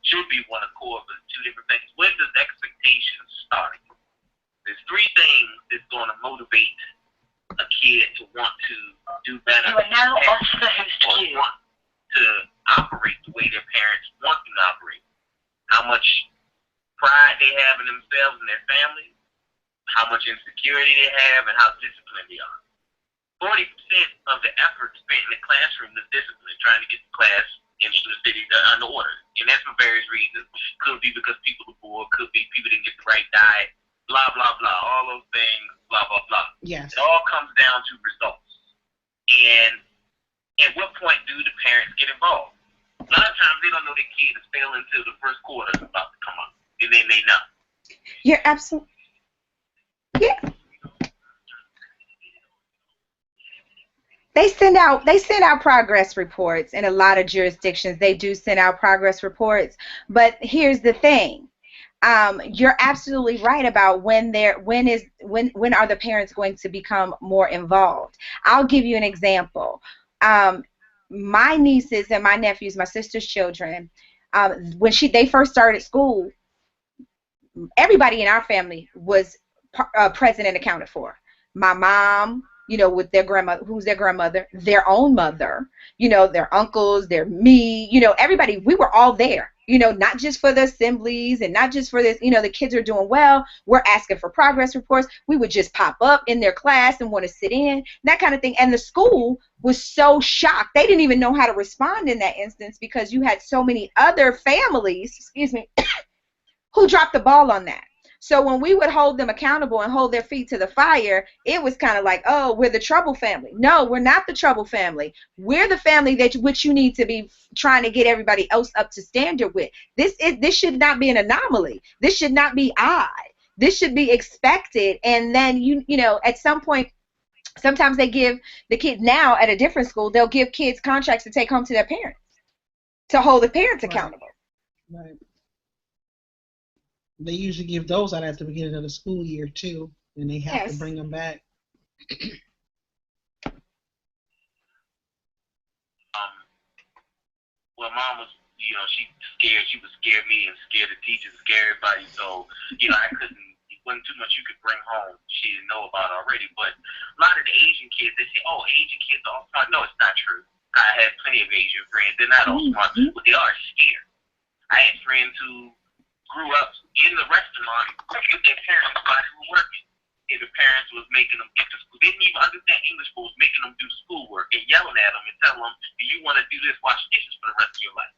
S1: Should be one accord, but two different things. When does expectations start? There's three things that's going to motivate a kid to want to do better. You are now on or want to operate the way their parents want them to operate. How much pride they have in themselves and their family, how much insecurity they have, and how disciplined they are. 40% of the effort spent in the classroom is discipline, trying to get the class into the city under order. And that's for various reasons. Could be because people are bored, could be people didn't get the right diet, blah, blah, blah. All those things, blah, blah, blah.
S3: Yes.
S1: It all comes down to results. And at what point do the parents get involved? A lot of times they don't know their kid is failing until the first quarter is about to come up. And then they know.
S2: You're absolutely... Yeah. They send out progress reports in a lot of jurisdictions. They do send out progress reports, but here's the thing. You're absolutely right about when are the parents going to become more involved. I'll give you an example. My nieces and my nephews, my sister's children, when they first started school, everybody in our family was present and accounted for. My mom, with their grandmother, who's their grandmother, their own mother, their uncles, me, everybody, we were all there, not just for the assemblies and not just for this, the kids are doing well, we're asking for progress reports. We would just pop up in their class and want to sit in, that kind of thing. And the school was so shocked. They didn't even know how to respond in that instance because you had so many other families, who dropped the ball on that. So when we would hold them accountable and hold their feet to the fire, it was kind of like, oh, we're the trouble family. No, we're not the trouble family. We're the family which you need to be trying to get everybody else up to standard with. This should not be an anomaly. This should not be odd. This should be expected. And then, at some point, sometimes they give the kids now at a different school, they'll give kids contracts to take home to their parents to hold the parents accountable.
S3: Right. They usually give those out at the beginning of the school year too, and they have to bring them back.
S1: Well, Mom was, she scared. She would scare me and scare the teachers, scare everybody. So, I couldn't. It wasn't too much you could bring home. She didn't know about already. But a lot of the Asian kids, they say, "Oh, Asian kids are all smart." No, it's not true. I had plenty of Asian friends. They're not all smart, but they are scared. I had friends who grew up in the restaurant with their parents while they were working. And the parents was making them get to school. They didn't even understand English, but was making them do schoolwork and yelling at them and telling them, do you want to do this, wash dishes for the rest of your life?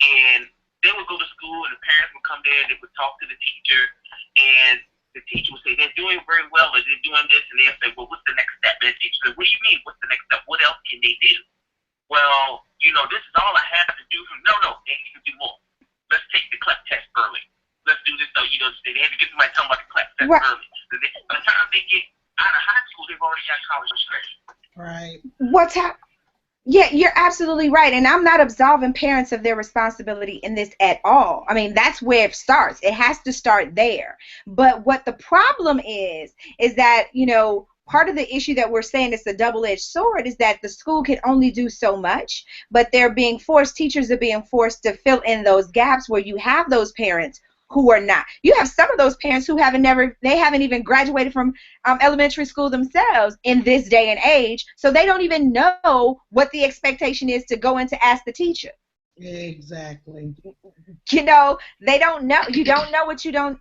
S1: And they would go to school and the parents would come there and they would talk to the teacher and the teacher would say, they're doing very well or they're doing this, and they'll say, well, what's the next step? And the teacher said, what do you mean, what's the next step? What else can they do? Well, this is all I have to do. No, they need to do more. Let's take the CLEP test early. Let's do this, though. They had to get somebody talking about the CLEP test early. By the time they get out of high school, they've already got college registration.
S3: Right.
S2: Yeah, you're absolutely right. And I'm not absolving parents of their responsibility in this at all. I mean, that's where it starts. It has to start there. But what the problem is that, part of the issue that we're saying it's a double-edged sword is that the school can only do so much, but teachers are being forced to fill in those gaps where you have those parents who are not. You have some of those parents who haven't even graduated from elementary school themselves in this day and age, so they don't even know what the expectation is to go in to ask the teacher.
S3: Exactly.
S2: They don't know. You don't know what you don't.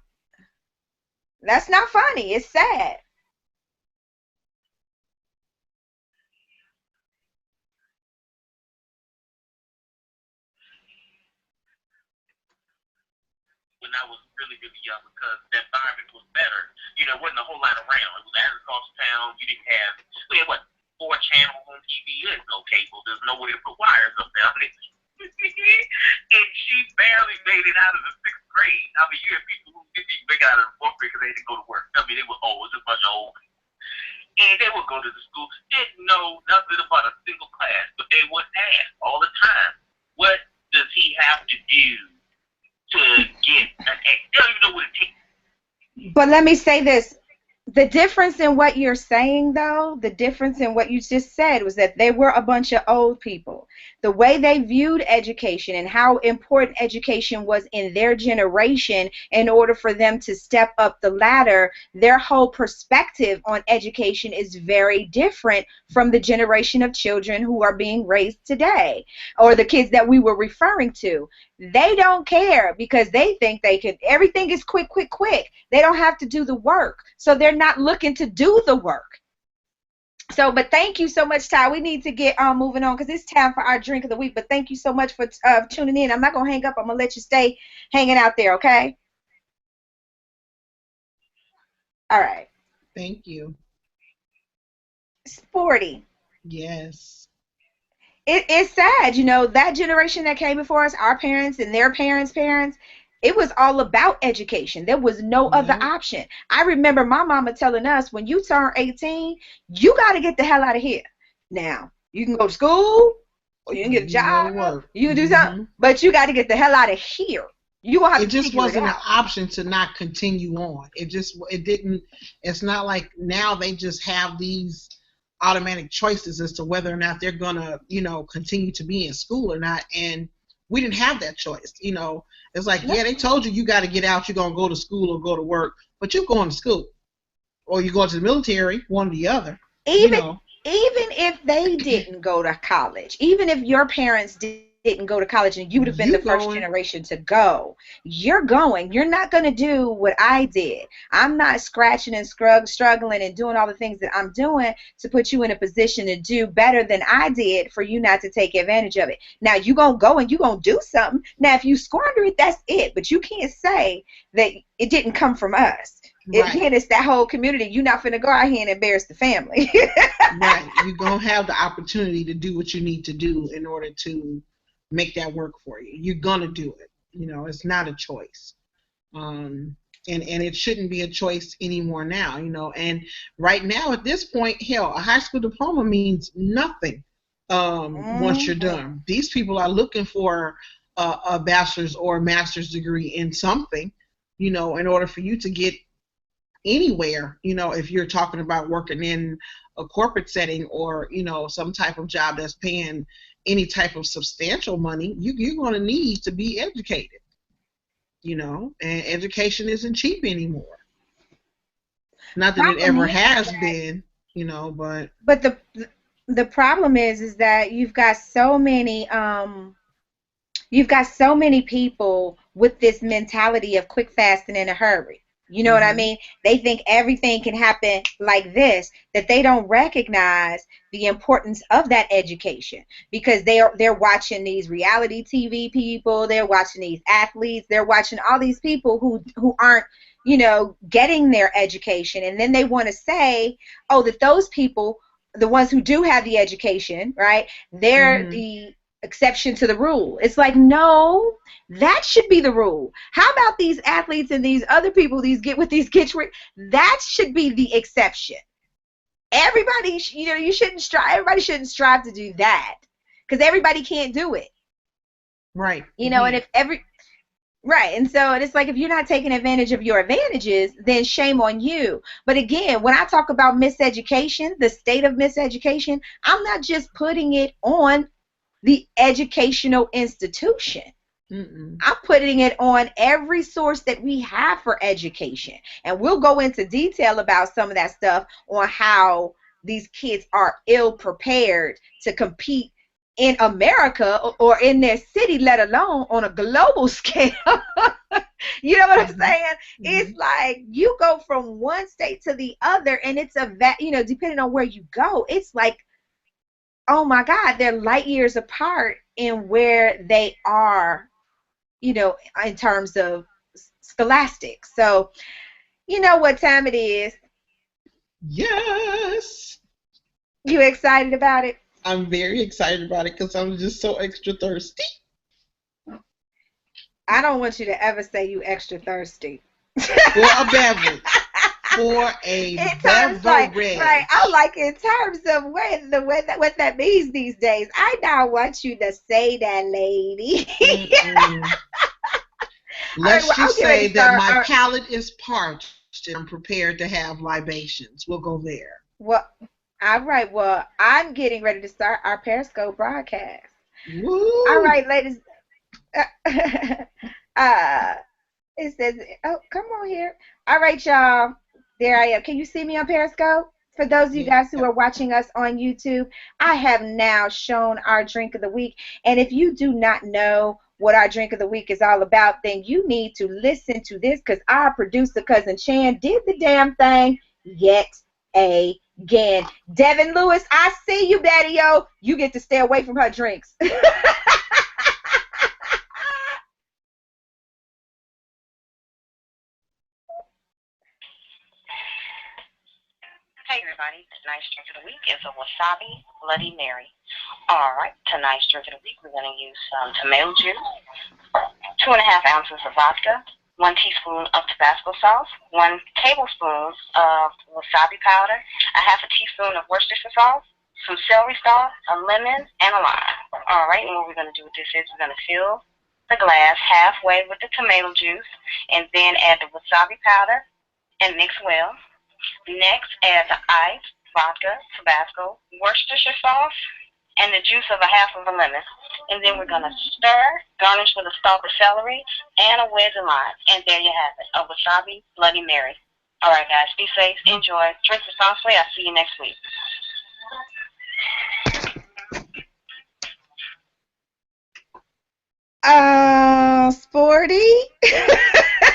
S2: That's not funny. It's sad.
S1: When I was really, really young, because the environment was better. There wasn't a whole lot around. It was an agricultural town. You didn't have, we had 4 channels on TV. There's no cable. There's no way to put wires up there. And she barely made it out of the 6th grade. You have people who didn't even make out of the fourth grade because they didn't go to work. I mean, they were old. It was a bunch of old people. And they would go to the school, didn't know nothing about a single class, but they would ask all the time, what does he have to do to get an A? They don't even know what it takes.
S2: But let me say this. The difference in what you're saying, though, the difference in what you just said was that they were a bunch of old people. The way they viewed education and how important education was in their generation in order for them to step up the ladder, their whole perspective on education is very different from the generation of children who are being raised today, or the kids that we were referring to. They don't care because they think they can. Everything is quick, quick, quick. They don't have to do the work. So they're not looking to do the work. So, but thank you so much, Ty. We need to get moving on because it's time for our drink of the week. But thank you so much for tuning in. I'm not going to hang up. I'm going to let you stay hanging out there, okay? All right.
S3: Thank you.
S2: Sporty.
S3: Yes.
S2: It's sad, you know, that generation that came before us, our parents and their parents' parents, it was all about education. There was no other option. I remember my mama telling us, when you turn 18, you got to get the hell out of here. Now, you can go to school, or you can get a job, you can do something, but you got to get the hell out of here. You gonna have
S3: it
S2: to
S3: just wasn't
S2: it
S3: an option to not continue on. It's not like now they just have these automatic choices as to whether or not they're gonna, continue to be in school or not. And we didn't have that choice. It's like, yeah, they told you got to get out, you're gonna go to school or go to work, but you're going to school or you're going to the military, one or the other.
S2: Even if they didn't go to college, even if your parents didn't go to college and you would have been the first generation to go, you're going. You're not going to do what I did. I'm not scratching and struggling and doing all the things that I'm doing to put you in a position to do better than I did for you not to take advantage of it. Now, you're going to go and you're going to do something. Now, if you squander it, that's it. But you can't say that it didn't come from us.
S3: Right.
S2: Again, it's that whole community. You're not finna go out here and embarrass the family.
S3: Right. You're going to have the opportunity to do what you need to do in order to make that work for you. You're going to do it. It's not a choice. And it shouldn't be a choice anymore now, And right now at this point, hell, a high school diploma means nothing once you're done. These people are looking for a bachelor's or a master's degree in something, in order for you to get anywhere, if you're talking about working in a corporate setting or, some type of job that's paying any type of substantial money, you're going to need to be educated, and education isn't cheap anymore. Not that it ever has been, but.
S2: But the problem is that you've got so many people with this mentality of quick, fast, and in a hurry. You know what I mean? They think everything can happen like this, that they don't recognize the importance of that education because they're watching these reality TV people, they're watching these athletes, they're watching all these people who aren't, getting their education, and then they want to say, oh, that those people, the ones who do have the education, right? They're the exception to the rule. It's like, no, that should be the rule. How about these athletes and these other people, that should be the exception. Everybody, everybody shouldn't strive to do that because everybody can't do it.
S3: Right.
S2: And so it's like, if you're not taking advantage of your advantages, then shame on you. But again, when I talk about miseducation, the state of miseducation, I'm not just putting it on the educational institution. I'm putting it on every source that we have for education. And we'll go into detail about some of that stuff on how these kids are ill prepared to compete in America or in their city, let alone on a global scale. You know what I'm saying? It's like you go from one state to the other, and it's depending on where you go, it's like, oh my God, they're light years apart in where they are, in terms of scholastics. So, you know what time it is?
S3: Yes.
S2: You excited about it?
S3: I'm very excited about it because I'm just so extra thirsty.
S2: I don't want you to ever say you extra thirsty.
S3: For a beverage. For a beverage.
S2: Right. I'm like, in terms of what that means these days. I now want you to say that, lady.
S3: Let's just say that my palate is parched and I'm prepared to have libations. We'll go there.
S2: Well, all right. Well, I'm getting ready to start our Periscope broadcast.
S3: Woo!
S2: All right, ladies. It says, oh, come on here. All right, y'all. There I am. Can you see me on Periscope? For those of you guys who are watching us on YouTube, I have now shown our drink of the week. And if you do not know what our drink of the week is all about, then you need to listen to this, because our producer, Cousin Chan, did the damn thing yet again. Devin Lewis, I see you, Daddy-O. You get to stay away from her drinks.
S4: Hey everybody, tonight's drink of the week is a wasabi Bloody Mary. Alright, tonight's drink of the week we're going to use some tomato juice, 2.5 ounces of vodka, 1 teaspoon of Tabasco sauce, 1 tablespoon of wasabi powder, a half a teaspoon of Worcestershire sauce, some celery salt, a lemon, and a lime. Alright, and what we're going to do with this is we're going to fill the glass halfway with the tomato juice and then add the wasabi powder and mix well. Next, add the ice, vodka, Tabasco, Worcestershire sauce, and the juice of a half of a lemon. And then we're going to stir, garnish with a stalk of celery and a wedge of lime. And there you have it, a wasabi Bloody Mary. All right, guys, be safe, enjoy, drink responsibly. I'll see you next week.
S2: Sporty.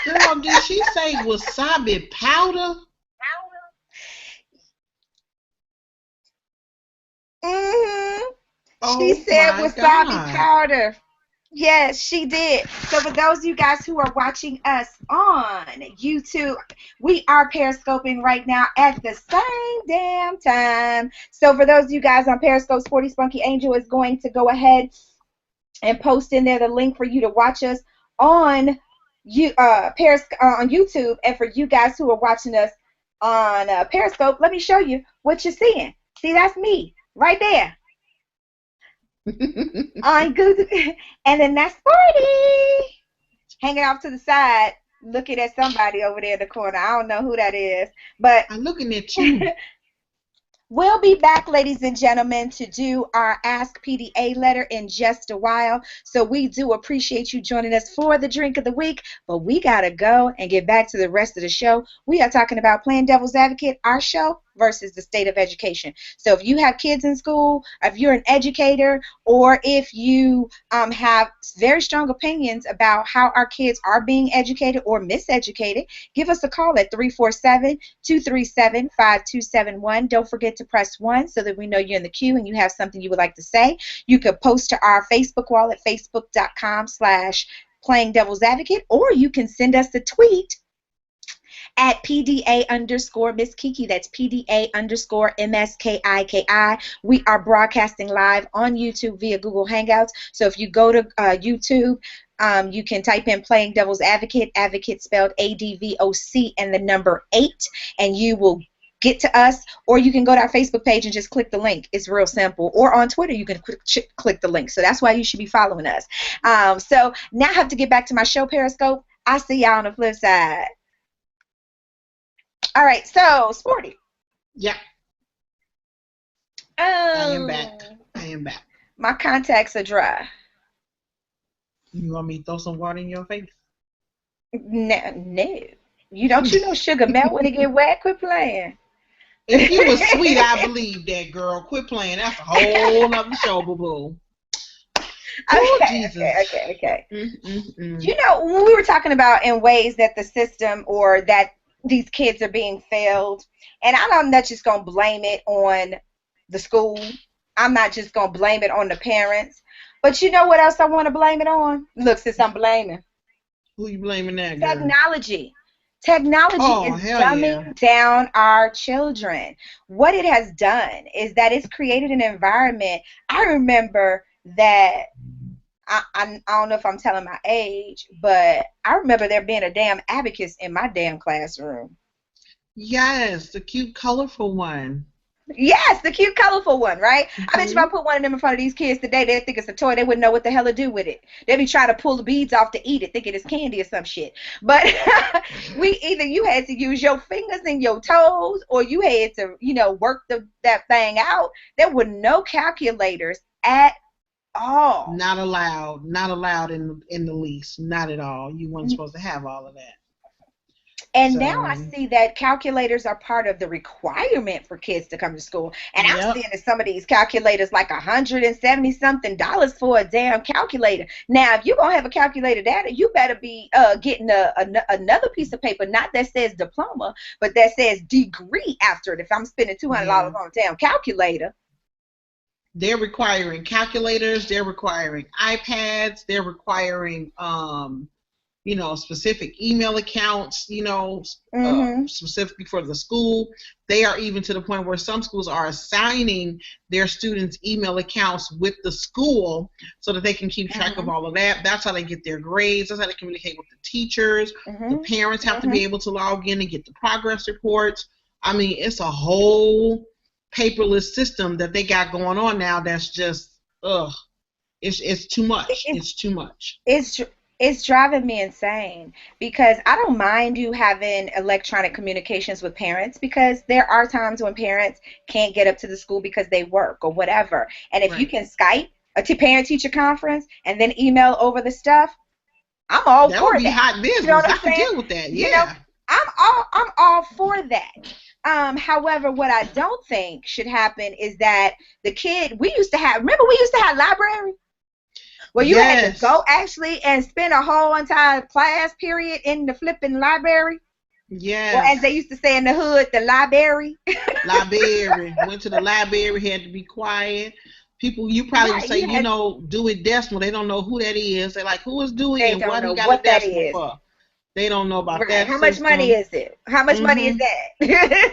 S3: Girl, did she say wasabi powder?
S2: She said wasabi powder. Yes, she did. So for those of you guys who are watching us on YouTube, we are periscoping right now at the same damn time. So for those of you guys on Periscope, Sporty Spunky Angel is going to go ahead and post in there the link for you to watch us on YouTube. And for you guys who are watching us on Periscope, let me show you what you're seeing. See, that's me right there. On Google. And then that's Sporty hanging off to the side looking at somebody over there in the corner. I don't know who that is, but
S3: I'm looking at you.
S2: We'll be back, ladies and gentlemen, to do our Ask PDA letter in just a while. So we do appreciate you joining us for the drink of the week, but we got to go and get back to the rest of the show. We are talking about Playing Devil's Advocate, our show, versus the state of education. So if you have kids in school, if you're an educator, or if you have very strong opinions about how our kids are being educated or miseducated, give us a call at 347-237-5271. Don't forget to press 1 so that we know you're in the queue and you have something you would like to say. You could post to our Facebook wall at facebook.com/Playing Devil's Advocate, or you can send us a tweet at PDA_Miss Kiki. That's PDA_MSKIKI. We are broadcasting live on YouTube via Google Hangouts. So if you go to YouTube, you can type in Playing Devil's Advocate, advocate spelled ADVOC and the number 8, and you will get to us, or you can go to our Facebook page and just click the link. It's real simple. Or on Twitter, you can click the link. So that's why you should be following us. So now I have to get back to my show, Periscope. I'll see y'all on the flip side. All right, so Sporty.
S3: Yeah. I am back.
S2: My contacts are dry.
S3: You want me to throw some water in your face?
S2: No. You know sugar melt when it get wet? Quit playing.
S3: If you were sweet, I believe that, girl. Quit playing. That's a whole nother show, boo-boo.
S2: Okay. You know, when we were talking about in ways that the system or that these kids are being failed, and I'm not just going to blame it on the school. I'm not just going to blame it on the parents. But you know what else I want to blame it on? Look, since I'm blaming.
S3: Who you blaming that, girl?
S2: Technology. Technology is dumbing down our children. What it has done is that it's created an environment. I remember that I don't know if I'm telling my age, but I remember there being a damn abacus in my damn classroom.
S3: Yes, the cute, colorful one.
S2: Yes, the cute, colorful one, right? I bet you if I
S3: Hmm.
S2: put one of them in front of these kids today, they'd think it's a toy. They wouldn't know what the hell to do with it. They'd be trying to pull the beads off to eat it, thinking it's candy or some shit. But either you had to use your fingers and your toes, or you had to, work that thing out. There were no calculators at all.
S3: Not allowed. Not allowed in the least. Not at all. You weren't supposed to have all of that.
S2: And now I
S3: So,
S2: see that calculators are part of the requirement for kids to come to school. And I'm
S3: yep.
S2: seeing that some of these calculators like $170 something for a damn calculator. Now, if you're gonna have a calculator data, you better be getting another piece of paper, not that says diploma, but that says degree after it. If I'm spending $200
S3: Yeah.
S2: on a damn calculator.
S3: They're requiring calculators. They're requiring iPads. They're requiring specific email accounts,
S2: Mm-hmm.
S3: specifically for the school. They are even to the point where some schools are assigning their students email accounts with the school so that they can keep track of
S2: Mm-hmm.
S3: all of that. That's how they get their grades. That's how they communicate with the teachers. The
S2: Mm-hmm.
S3: parents have to
S2: Mm-hmm.
S3: be able to log in and get the progress reports. I mean, it's a whole paperless system that they got going on now that's just, ugh. It's too much.
S2: It's
S3: It's too much.
S2: it's it's driving me insane because I don't mind you having electronic communications with parents because there are times when parents can't get up to the school because they work or whatever. And if you
S3: Right.
S2: can Skype a parent teacher conference and then email over the stuff, I'm all
S3: That would
S2: for
S3: be
S2: that.
S3: hot
S2: You know
S3: business.
S2: what I'm
S3: I could
S2: saying?
S3: deal with that.
S2: You know,
S3: Yeah.
S2: I'm all for that. However, what I don't think should happen is that the kid we used to have. Remember, we used to have library where you had to
S3: Yes.
S2: go actually and spend a whole entire class period in the flipping library, or as they
S3: Yes.
S2: used to say in the hood, the library.
S3: Library. Went to the library, had to be quiet. People, you probably would
S2: Right?
S3: say,
S2: You had.
S3: Dewey Decimal. They don't know who that is. They're like, who is Dewey
S2: They
S3: and
S2: don't
S3: what he
S2: know
S3: got a
S2: what that
S3: decimal
S2: is.
S3: for? They don't know about
S2: Right.
S3: that
S2: How much money
S3: system.
S2: is it? How much money is
S3: Mm-hmm.
S2: that?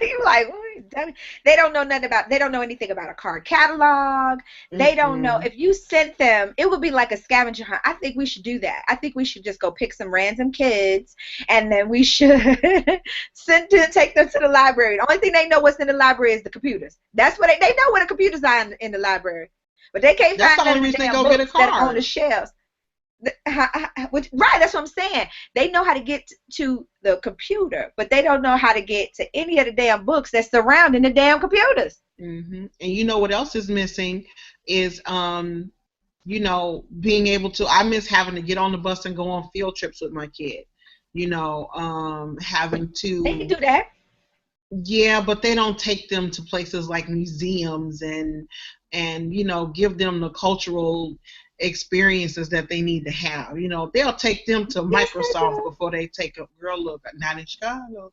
S2: You like, "What? They don't know nothing about, they don't know anything about a card catalog. They don't know.
S3: Mm-mm.
S2: If you sent them, it would be like a scavenger hunt. I think we should do that. I think we should just go pick some random kids and then we should take them to the library. The only thing they know what's in the library is the computers. That's what they know what the computers are in the library. But they can't
S3: That's
S2: find
S3: the
S2: none
S3: only
S2: of the
S3: reason they
S2: damn
S3: go get a
S2: books that are on the
S3: card.
S2: shelves. Right, that's what I'm saying. They know how to get to the computer, but they don't know how to get to any of the damn books that's surrounding the damn computers.
S3: Mm-hmm. And you know what else is missing is being able to. I miss having to get on the bus and go on field trips with my kid. Having
S2: They can
S3: to.
S2: do that.
S3: Yeah, but they don't take them to places like museums and give them the cultural experiences that they need to have. They'll take them to
S2: Yes, they
S3: Microsoft
S2: do.
S3: before they take a girl look. Not in Chicago.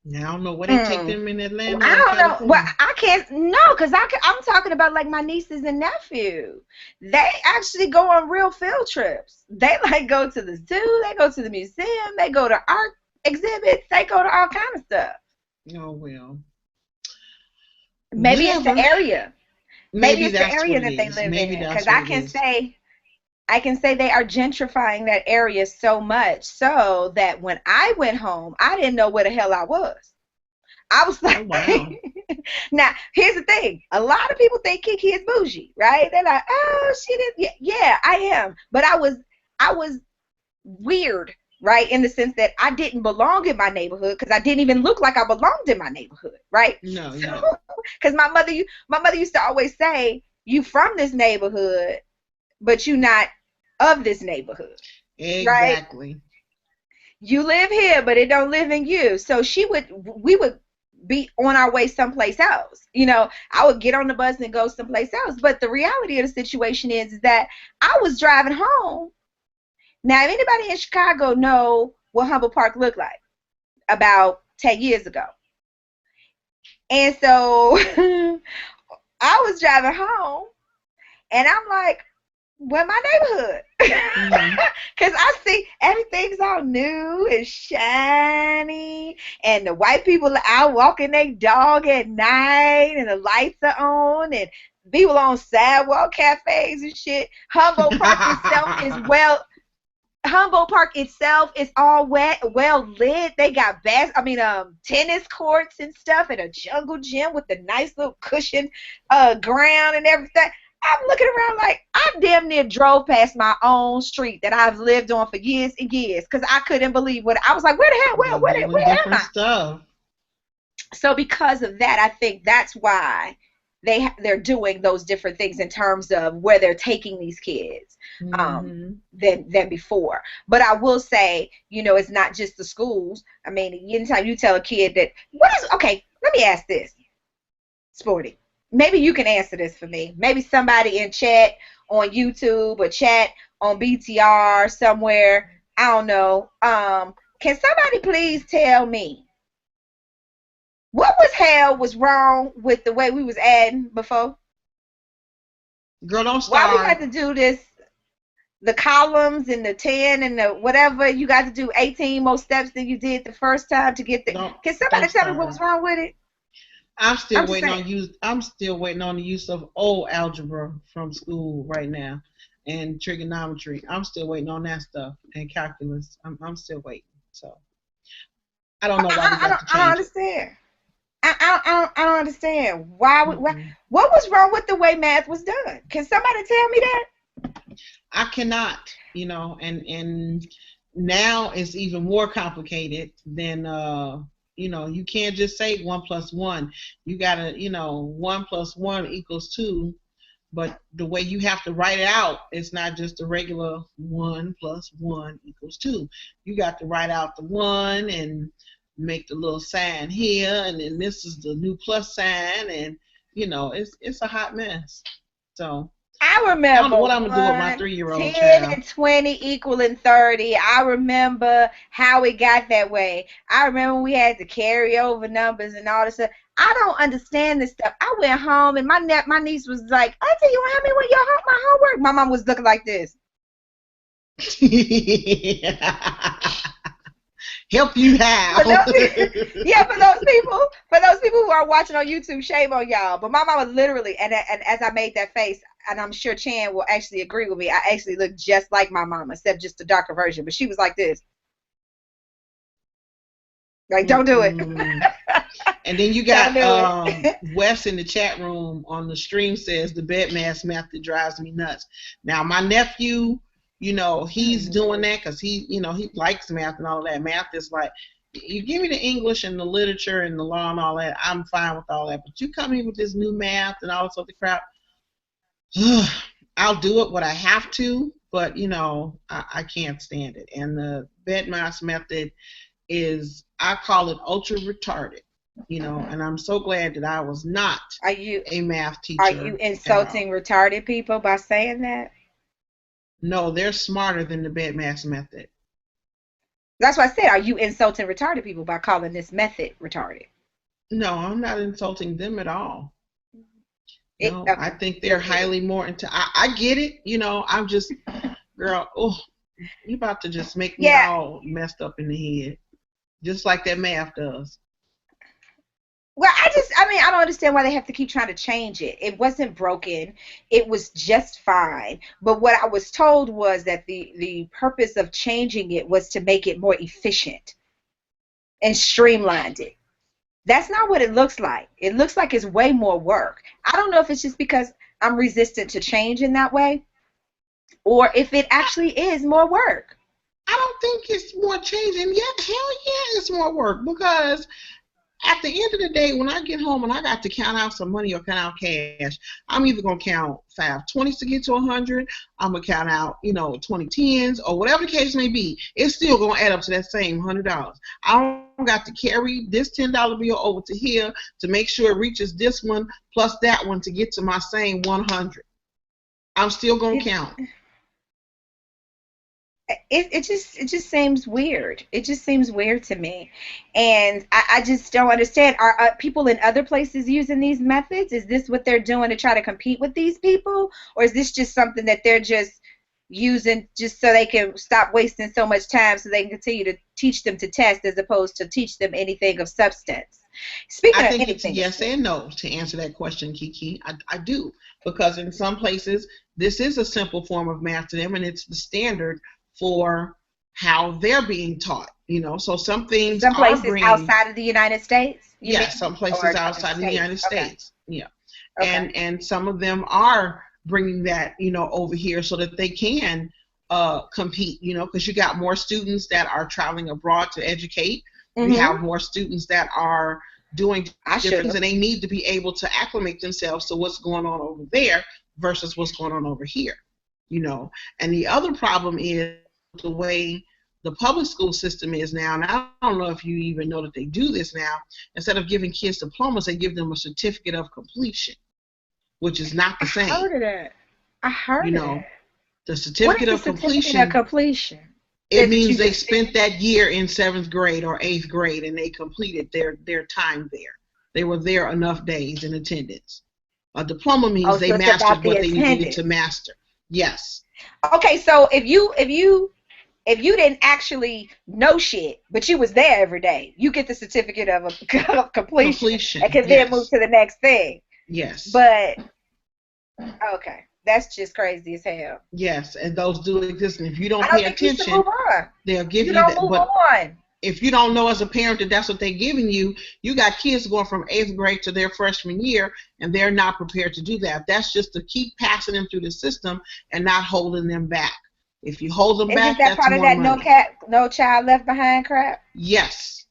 S3: Now, I don't know where they take
S2: Hmm.
S3: them in Atlanta
S2: I
S3: or
S2: don't know. Well,
S3: California.
S2: I can't. No, because I'm talking about like my nieces and nephew. They actually go on real field trips. They like go to the zoo. They go to the museum. They go to art exhibits. They go to all kind of stuff.
S3: Oh well,
S2: Maybe it's the
S3: whatever.
S2: area. Maybe
S3: Maybe
S2: it's the
S3: that's what
S2: area
S3: it
S2: that they
S3: is.
S2: live
S3: Maybe
S2: in. Because
S3: that's what it is.
S2: I can say they are gentrifying that area so much so that when I went home, I didn't know where the hell I was. I was
S3: Oh
S2: like,
S3: wow.
S2: now here's the thing. A lot of people think Kiki is bougie, right? They're like, oh, she did. Yeah, yeah, I am. But I was weird, right? In the sense that I didn't belong in my neighborhood because I didn't even look like I belonged in my neighborhood, right?
S3: No, you
S2: So,
S3: didn't.
S2: because my mother used to always say, you from this neighborhood, but you not of this neighborhood, right?
S3: Exactly.
S2: You live here, but it don't live in you. So we would be on our way someplace else. I would get on the bus and go someplace else. But the reality of the situation is that I was driving home. Now, if anybody in Chicago know what Humboldt Park looked like about 10 years ago. And so I was driving home and I'm like, where my neighborhood?
S3: Hmm.
S2: Because I see everything's all new and shiny, and the white people are out walking their dog at night, and the lights are on, and People on sidewalk cafes and shit. Humboldt Park itself is Humboldt Park itself is all well lit. They got tennis courts and stuff, and a jungle gym with the nice little cushion ground and everything. I'm looking around like I damn near drove past my own street that I've lived on for years and years because I couldn't believe what I was like. Where the hell? Where am I?
S3: Stuff.
S2: So because of that, I think that's why they're doing those different things in terms of where they're taking these kids than before. But I will say, it's not just the schools. I mean, anytime you tell a kid that okay, let me ask this, Sporty. Maybe you can answer this for me. Maybe somebody in chat on YouTube or chat on BTR somewhere. I don't know. Can somebody please tell me what was wrong with the way we was adding before?
S3: Girl, don't start.
S2: Why we got to do this? The columns and the 10 and the whatever, you got to do 18 more steps than you did the first time to get the. Can somebody tell me what was wrong with it?
S3: I'm still waiting on the use of old algebra from school right now, and trigonometry. I'm still waiting on that stuff, and calculus. I'm still waiting. So I don't know why we got to change.
S2: I don't understand. I don't understand why. What was wrong with the way math was done? Can somebody tell me that?
S3: I cannot. And now it's even more complicated than you can't just say 1 + 1. You gotta 1 + 1 = 2. But the way you have to write it out, it's not just a regular 1 + 1 = 2. You got to write out the 1 and make the little sign here, and then this is the new plus sign, and it's a hot mess. So
S2: I remember
S3: I don't know what I'm gonna do with my 3-year-old
S2: 10
S3: child.
S2: and 20 = 30. I remember how it got that way. I remember we had to carry over numbers and all this stuff. I don't understand this stuff. I went home and my niece was like, "Auntie, you want to help me with my homework?" My mom was looking like this.
S3: Help you how?
S2: For those people who are watching on YouTube, shame on y'all. But my mama literally, and as I made that face, and I'm sure Chan will actually agree with me, I actually look just like my mama, except just a darker version. But she was like this. Like, don't do it.
S3: And then you got Wes in the chat room on the stream says the bedmass method drives me nuts. Now, my nephew, he's doing that because he likes math and all that. Math is like, you give me the English and the literature and the law and all that, I'm fine with all that. But you come in with this new math and all this other crap, I'll do it what I have to, but I can't stand it. And the bedmass method is, I call it ultra retarded. And I'm so glad that I was not a math teacher.
S2: Are you insulting retarded people by saying that?
S3: No, they're smarter than the bedmass method.
S2: That's what I said. Are you insulting retarded people by calling this method retarded?
S3: No, I'm not insulting them at all. I think they're highly more into. I get it. I'm just, girl. Oh, you about to just make me all messed up in the head, just like that math does.
S2: Well, I don't understand why they have to keep trying to change it. It wasn't broken. It was just fine. But what I was told was that the purpose of changing it was to make it more efficient and streamlined it. That's not what it looks like. It looks like it's way more work. I don't know if it's just because I'm resistant to change in that way or if it actually is more work.
S3: I don't think it's more changing. Yeah, hell yeah, it's more work because at the end of the day, when I get home and I got to count out some money or count out cash, I'm either going to count 5 20s to get to 100. I'm going to count out, 20 10s or whatever the case may be. It's still going to add up to that same $100. I don't got to carry this $10 bill over to here to make sure it reaches this one plus that one to get to my same 100. I'm still going to count.
S2: It just seems weird. It just seems weird to me, and I just don't understand. Are people in other places using these methods? Is this what they're doing to try to compete with these people, or is this just something that they're just, using just so they can stop wasting so much time so they can continue to teach them to test as opposed to teach them anything of substance. Speaking
S3: I
S2: of
S3: think it's
S2: anything,
S3: yes and no to answer that question, KiKi. I do, because in some places this is a simple form of math to them, and it's the standard for how they're being taught. So some things
S2: some
S3: are
S2: places
S3: bringing.
S2: outside of the United States, you mean?
S3: Yes, some
S2: Or
S3: places outside of the United
S2: Okay.
S3: States. Yeah.
S2: Okay.
S3: And some of them are bringing that, over here so that they can compete, because you got more students that are traveling abroad to educate. We have more students that are doing different things, and they need to be able to acclimate themselves to what's going on over there versus what's going on over here, And the other problem is the way the public school system is now, and I don't know if you even know that they do this now. Instead of giving kids diplomas, they give them a certificate of completion, which is not the same.
S2: I heard of that. I heard of that.
S3: The certificate of completion. It means they spent that year in 7th grade or 8th grade, and they completed their time there. They were there enough days in attendance. A diploma means they mastered what they needed to master. Yes.
S2: Okay, so if you didn't actually know shit, but you was there every day, you get the certificate of completion. And can then move to the next thing.
S3: Yes.
S2: But okay. That's just crazy as hell.
S3: Yes, and those do exist. And if you don't pay attention, they'll give you
S2: that.
S3: But if you don't know as a parent that that's what they're giving you, you got kids going from 8th grade to their freshman year, and they're not prepared to do that. That's just to keep passing them through the system and not holding them back. If you hold them back, that's more money. Isn't that
S2: part of that no child left behind crap?
S3: Yes.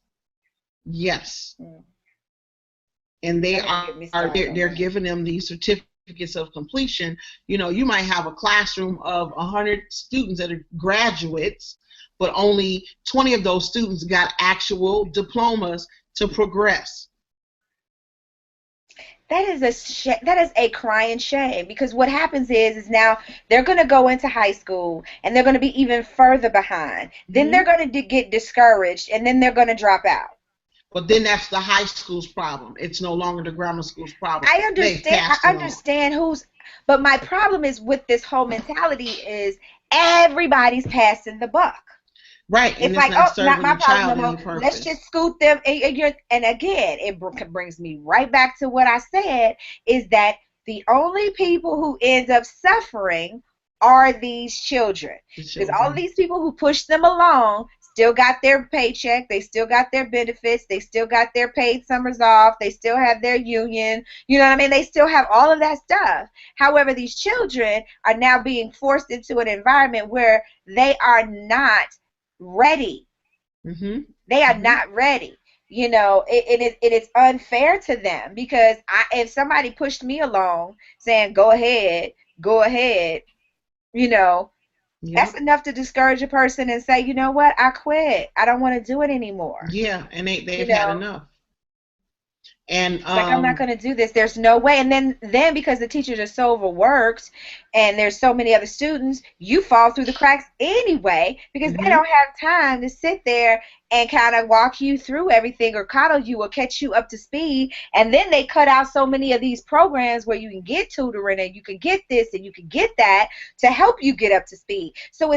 S3: Yes. And they're giving them these certificates of completion. You might have a classroom of 100 students that are graduates, but only 20 of those students got actual diplomas to progress.
S2: That is a crying shame, because what happens is now they're going to go into high school and they're going to be even further behind. Then they're going to get discouraged, and then they're going to drop out.
S3: But then that's the high school's problem. It's no longer the grammar school's problem.
S2: I understand but my problem is with this whole mentality is everybody's passing the buck.
S3: Right.
S2: It's like, not my problem no more. Let's just scoot them. And again, it brings me right back to what I said, is that the only people who end up suffering are these children. Because all of these people who push them along still got their paycheck, they still got their benefits, they still got their paid summers off, they still have their union, you know what I mean? They still have all of that stuff. However, these children are now being forced into an environment where they are not ready. They are not ready. It is unfair to them, because if somebody pushed me along saying, go ahead, that's enough to discourage a person and say, you know what, I quit. I don't want to do it anymore.
S3: Yeah, and they've had enough. And
S2: it's like, I'm not going to do this. There's no way. And then because the teachers are so overworked and there's so many other students, you fall through the cracks anyway, because they don't have time to sit there and kind of walk you through everything or coddle you or catch you up to speed. And then they cut out so many of these programs where you can get tutoring and you can get this and you can get that to help you get up to speed. So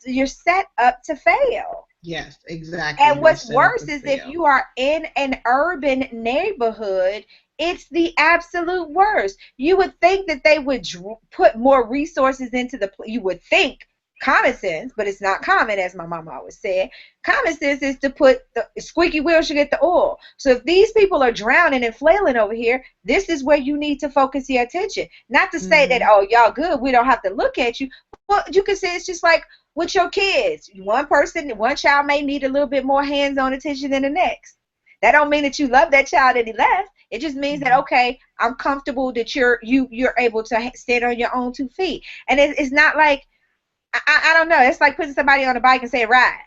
S2: you're set up to fail.
S3: Yes, exactly.
S2: And what's worse is if you are in an urban neighborhood, it's the absolute worst. You would think that they would put more resources into you would think common sense, but it's not common, as my mama always said. Common sense is to put the squeaky wheel should get the oil. So if these people are drowning and flailing over here, this is where you need to focus your attention. Not to say that, oh, y'all good, we don't have to look at you. Well, you can say it's just like with your kids. One child may need a little bit more hands-on attention than the next. That don't mean that you love that child and he left. It just means that, okay, I'm comfortable that you're able to stand on your own 2 feet. And it's not like, I don't know. It's like putting somebody on a bike and saying ride.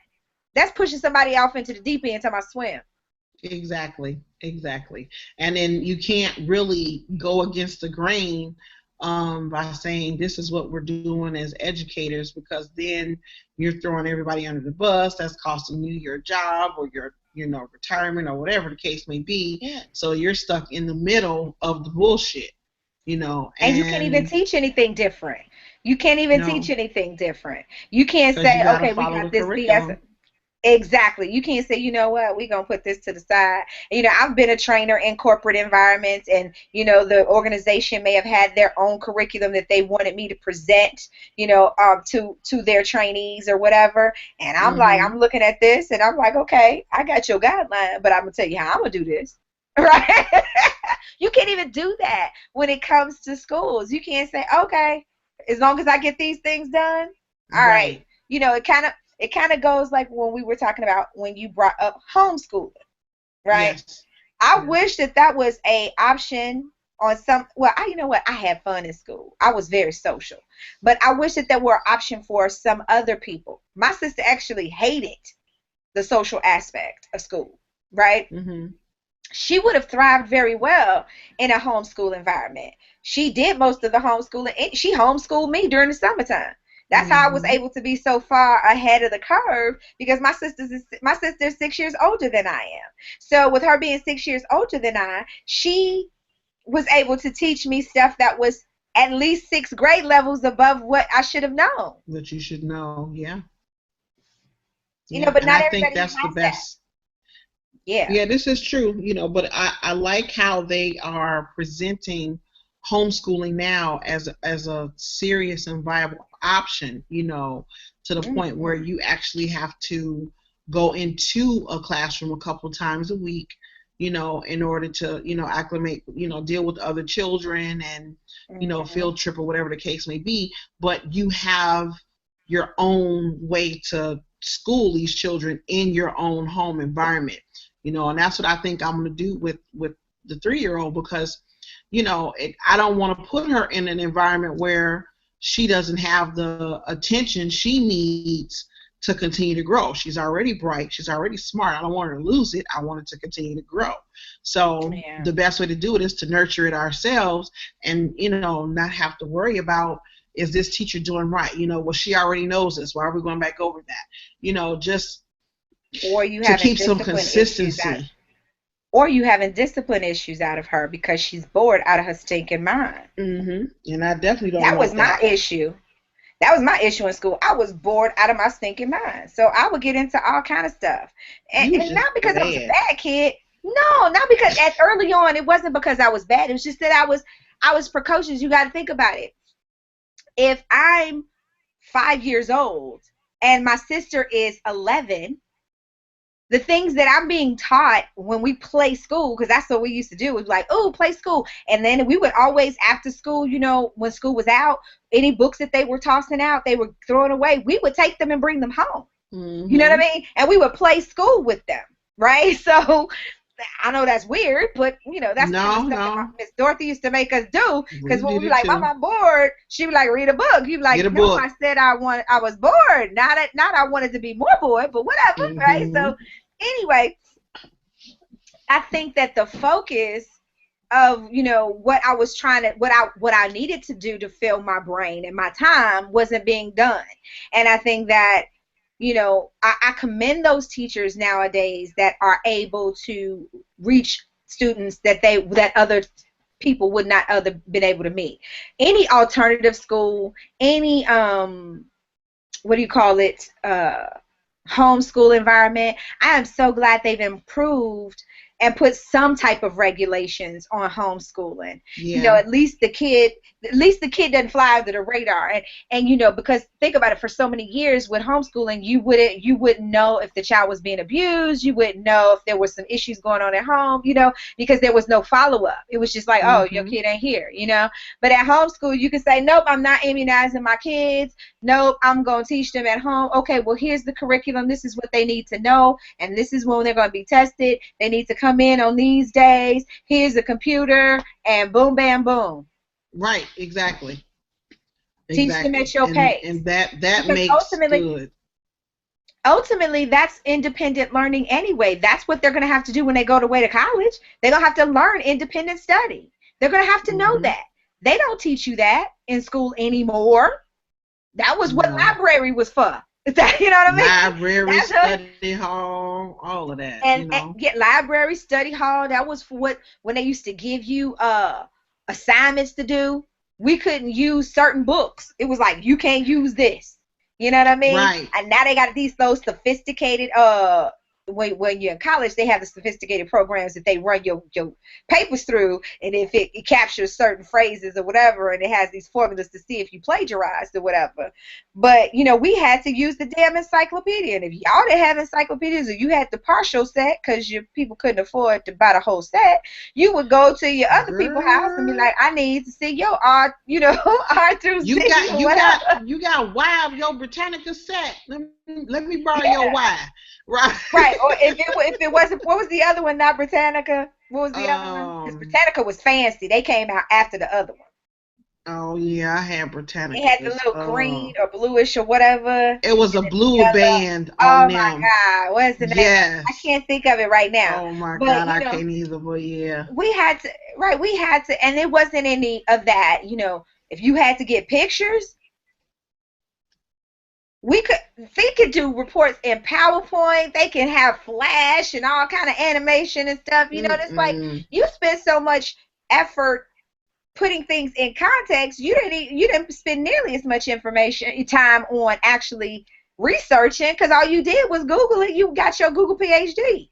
S2: That's pushing somebody off into the deep end talking about swim.
S3: Exactly. And then you can't really go against the grain by saying this is what we're doing as educators, because then you're throwing everybody under the bus. That's costing you your job or your retirement or whatever the case may be.
S2: Yeah.
S3: So you're stuck in the middle of the bullshit. And
S2: you can't even teach anything different. You can't even teach
S3: No,
S2: anything different. You can't
S3: because you
S2: say,
S3: got to
S2: okay, we
S3: follow the
S2: got this BS.
S3: curriculum.
S2: Exactly. You can't say, you know what, we're going to put this to the side. You know, I've been a trainer in corporate environments, and, you know, the organization may have had their own curriculum that they wanted me to present, you know, to their trainees or whatever. And I'm like,
S3: Hmm.
S2: I'm looking at this and I'm like, okay, I got your guideline, but I'm going to tell you how I'm going to do this. Right? You can't even do that when it comes to schools. You can't say, okay, as long as I get these things done, all right.
S3: Right.
S2: You know, it kind of goes like when we were talking about when you brought up homeschooling, right?
S3: Yes.
S2: I
S3: Yes.
S2: wish that that was a option on some. Well, you know what? I had fun in school. I was very social, but I wish that there were an option for some other people. My sister actually hated the social aspect of school, right?
S3: Hmm.
S2: She would have thrived very well in a homeschool environment. She did most of the homeschooling. She homeschooled me during the summertime. That's how I was
S3: Hmm.
S2: able to be so far ahead of the curve because my sister's 6 years older than I am. So with her being 6 years older than I, she was able to teach me stuff that was at least sixth grade levels above what I should have known.
S3: That you should know. Yeah.
S2: You know,
S3: Yeah.
S2: but
S3: And I
S2: not
S3: think
S2: everybody
S3: that's the
S2: has that.
S3: best.
S2: Yeah.
S3: Yeah, this is true, but I like how they are presenting homeschooling now as a serious and viable option, to the point where
S2: Hmm.
S3: you actually have to go into a classroom a couple times a week, in order to, acclimate, deal with other children and,
S2: Hmm.
S3: field trip or whatever the case may be, but you have your own way to school these children in your own home environment, and that's what I think I'm going to do with the 3 year old because I don't want to put her in an environment where she doesn't have the attention she needs to continue to grow. She's already bright, she's already smart. I don't want her to lose it. I want her to continue to grow. So
S2: Yeah.
S3: the best way to do it is to nurture it ourselves and not have to worry about, is this teacher doing right? Well, she already knows this, why are we going back over that? Just
S2: Or you
S3: to
S2: having
S3: keep some
S2: discipline issues out
S3: consistency.
S2: or you having discipline issues out of her because she's bored out of her stinking mind.
S3: And I definitely don't
S2: That was
S3: want
S2: my
S3: that.
S2: issue. That was my issue in school. I was bored out of my stinking mind. So I would get into all kind of stuff. And,
S3: You was
S2: and
S3: just
S2: not because I was a
S3: bad.
S2: bad kid. No, not because at early on it wasn't because I was bad. It was just that I was precocious. You got to think about it. If I'm 5 years old and my sister is 11, the things that I'm being taught when we play school, because that's what we used to do, was like, oh, play school. And then we would always, after school, when school was out, any books that they were tossing out, they were throwing away, we would take them and bring them home. You know what
S3: Hmm.
S2: I mean? And we would play school with them, right? So I know that's weird, but that's the kind of
S3: No,
S2: stuff that my
S3: no.
S2: Miss Dorothy used to make us do. Because
S3: We
S2: when we
S3: did
S2: be
S3: it
S2: like, "Mom,
S3: too.
S2: I'm bored," she would like, "Read a book." You'd be
S3: Get
S2: like,
S3: a
S2: "No, I
S3: book.
S2: said I was bored. Not I wanted to be more bored, but whatever, right?"
S3: Hmm.
S2: So anyway, I think that the focus of what I was trying to what I needed to do to fill my brain and my time wasn't being done. And I think that I commend those teachers nowadays that are able to reach students that other people would not other been able to meet. Any alternative school, any what do you call it, homeschool environment, I am so glad they've improved and put some type of regulations on homeschooling.
S3: Yeah.
S2: At least the kid doesn't fly under the radar. And because think about it, for so many years with homeschooling, you wouldn't know if the child was being abused, you wouldn't know if there was some issues going on at home, because there was no follow up. It was just like, oh, your
S3: Hmm.
S2: kid ain't here. But at homeschool, you can say, nope, I'm not immunizing my kids. Nope, I'm going to teach them at home. Okay, well, here's the curriculum. This is what they need to know, and this is when they're going to be tested. They need to come in on these days. Here's a computer, and boom, bam, boom.
S3: Right. Exactly.
S2: Teach them
S3: Exactly.
S2: at your
S3: And
S2: pace.
S3: that
S2: Because
S3: makes
S2: ultimately,
S3: good.
S2: ultimately, that's independent learning anyway. That's what they're going to have to do when they go away to college. They're going to have to learn independent study. They're going to have to know
S3: Hmm.
S2: that. They don't teach you that in school anymore. That was what
S3: No.
S2: library was for. You know what I mean?
S3: Library,
S2: That's her.
S3: study hall, all of that.
S2: And get library, study hall. That was for when they used to give you assignments to do. we couldn't use certain books. It was like, you can't use this. You know what I mean?
S3: Right.
S2: And now they got those sophisticated when you're in college, they have the sophisticated programs that they run your papers through, and if it captures certain phrases or whatever, and it has these formulas to see if you plagiarized or whatever. But, you know, we had to use the damn encyclopedia, and if y'all didn't have encyclopedias or you had the partial set because your people couldn't afford to buy the whole set, you would go to your other people's house and be like, I need to see your R, you know, R through
S3: you
S2: Z
S3: got
S2: or
S3: you
S2: whatever.
S3: got you got Y of your Britannica set. Let me borrow your Y. Right.
S2: Right. Or if it wasn't, what was the other one? Not Britannica. What was the other one? Because Britannica was fancy. They came out after the other one.
S3: Oh yeah, I had Britannica.
S2: It had the little green or bluish or whatever.
S3: It was a blue band
S2: on
S3: them.
S2: Oh my God, what's the name?
S3: Yes.
S2: I can't think of it right now.
S3: Oh my
S2: but,
S3: God, I
S2: know,
S3: can't either. But yeah,
S2: we had to, and it wasn't any of that. You know, if you had to get pictures, they could do reports in PowerPoint. They can have Flash and all kind of animation and stuff. You know, it's like you spend so much effort putting things in context. You didn't spend nearly as much time on actually researching, because all you did was Google it. You got your Google PhD.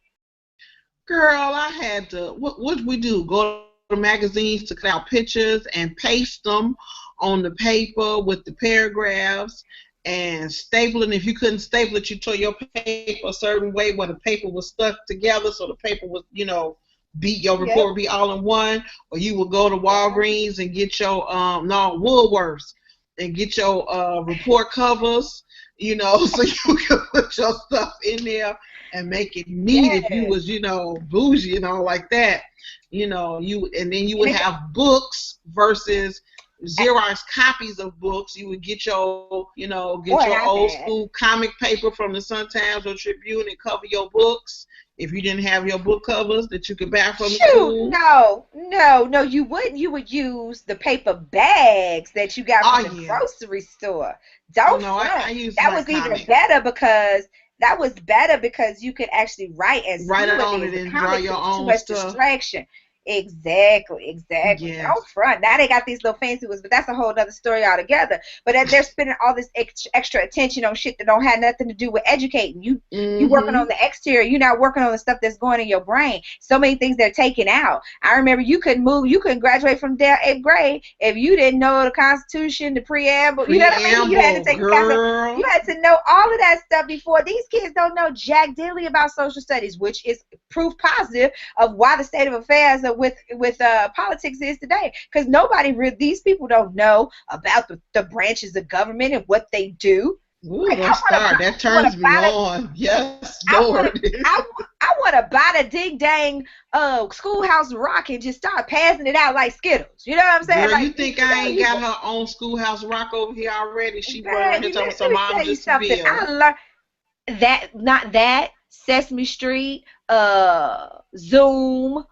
S3: Girl, I had to. What did we do? Go to magazines to cut out pictures and paste them on the paper with the paragraphs. And stapling, if you couldn't staple it, you tore your paper a certain way where the paper was stuck together, so the paper was, you know, your report would be all in one. Or you would go to Walgreens and get your Woolworths and get your report covers, you know, so you could put your stuff in there and make it neat. If you was, you know, bougie and all like that, you know, and then you would have books versus Xerox copies of books. You would get your, you know, your old school comic paper from the Sun-Times or Tribune and cover your books. If you didn't have your book covers that you could buy from the school.
S2: No, you wouldn't. You would use the paper bags that you got from the grocery store.
S3: I used
S2: that was even better because you could actually write
S3: on it and draw your own
S2: too much
S3: stuff.
S2: Distraction. Exactly.
S3: Yes.
S2: Don't front. Now they got these little fancy ones, but that's a whole other story altogether. But they're spending all this extra attention on shit that don't have nothing to do with educating. You working on the exterior. You're not working on the stuff that's going in your brain. So many things they're taking out. I remember you couldn't graduate from 8th grade if you didn't know the Constitution, the preamble. You know what I mean? You had to take you had to know all of that stuff before. These kids don't know jack diddly about social studies, which is proof positive of why the state of affairs with politics is today, because these people don't know about the branches of government and what they do.
S3: Ooh, that turns me on. Yes, Lord.
S2: I want to buy the ding dang Schoolhouse Rock and just start passing it out like Skittles. You know what I'm saying?
S3: Girl, you think I ain't got her own Schoolhouse Rock over here already? She running here talking some mom just a bill.
S2: I learned that Sesame Street, Zoom.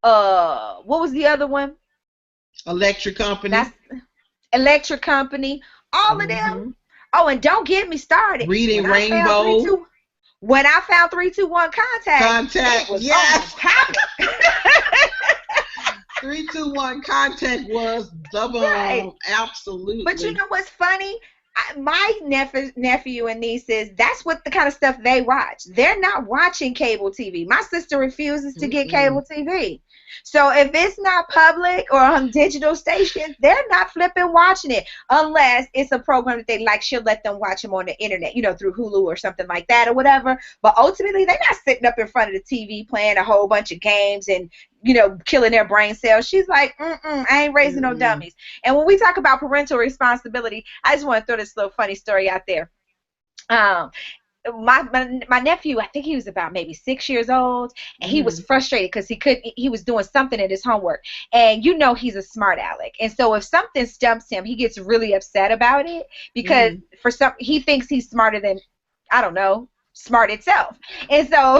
S2: What was the other one?
S3: Electric Company.
S2: That's Electric Company. All of them. Oh, and don't get me started.
S3: Reading Rainbow.
S2: When I found 321 Contact.
S3: Yes. 321 Contact was double. Right. Absolutely.
S2: But you know what's funny? My nephew and nieces, that's what the kind of stuff they watch. They're not watching cable TV. My sister refuses to get cable TV. So if it's not public or on digital stations, they're not flipping watching it unless it's a program that they like. She'll let them watch them on the internet, you know, through Hulu or something like that or whatever. But ultimately, they're not sitting up in front of the TV playing a whole bunch of games and, you know, killing their brain cells. She's like, I ain't raising no dummies. And when we talk about parental responsibility, I just want to throw this little funny story out there. My nephew, I think he was about maybe 6 years old, and he was frustrated because he was doing something in his homework, and you know he's a smart aleck, and so if something stumps him, he gets really upset about it because he thinks he's smarter than, I don't know, smart itself. And so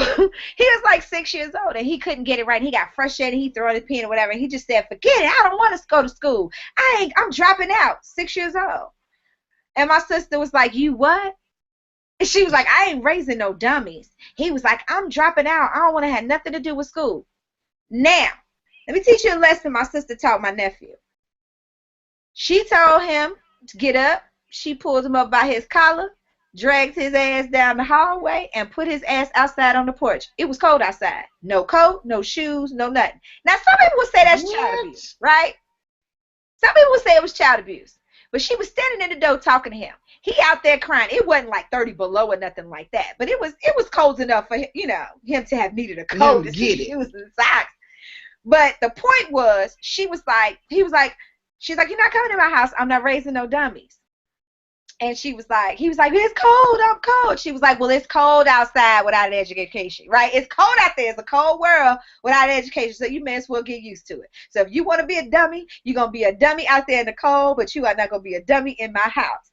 S2: he was like 6 years old and he couldn't get it right. And he got frustrated. He threw his pen or whatever. And he just said, forget it. I don't want to go to school. I'm dropping out. 6 years old. And my sister was like, you what? And she was like, I ain't raising no dummies. He was like, I'm dropping out. I don't want to have nothing to do with school. Now, let me teach you a lesson my sister taught my nephew. She told him to get up. She pulled him up by his collar, dragged his ass down the hallway, and put his ass outside on the porch. It was cold outside. No coat, no shoes, no nothing. Now, some people would say that's child abuse, right? Some people would say it was child abuse. But she was standing in the door talking to him. He out there crying. It wasn't like 30 below or nothing like that. But it was cold enough for him to have needed a coat. He was in socks. But the point was, she's like, you're not coming to my house. I'm not raising no dummies. And he was like, it's cold, I'm cold. She was like, well, it's cold outside without an education, right? It's cold out there. It's a cold world without an education, so you may as well get used to it. So if you want to be a dummy, you're going to be a dummy out there in the cold, but you are not going to be a dummy in my house.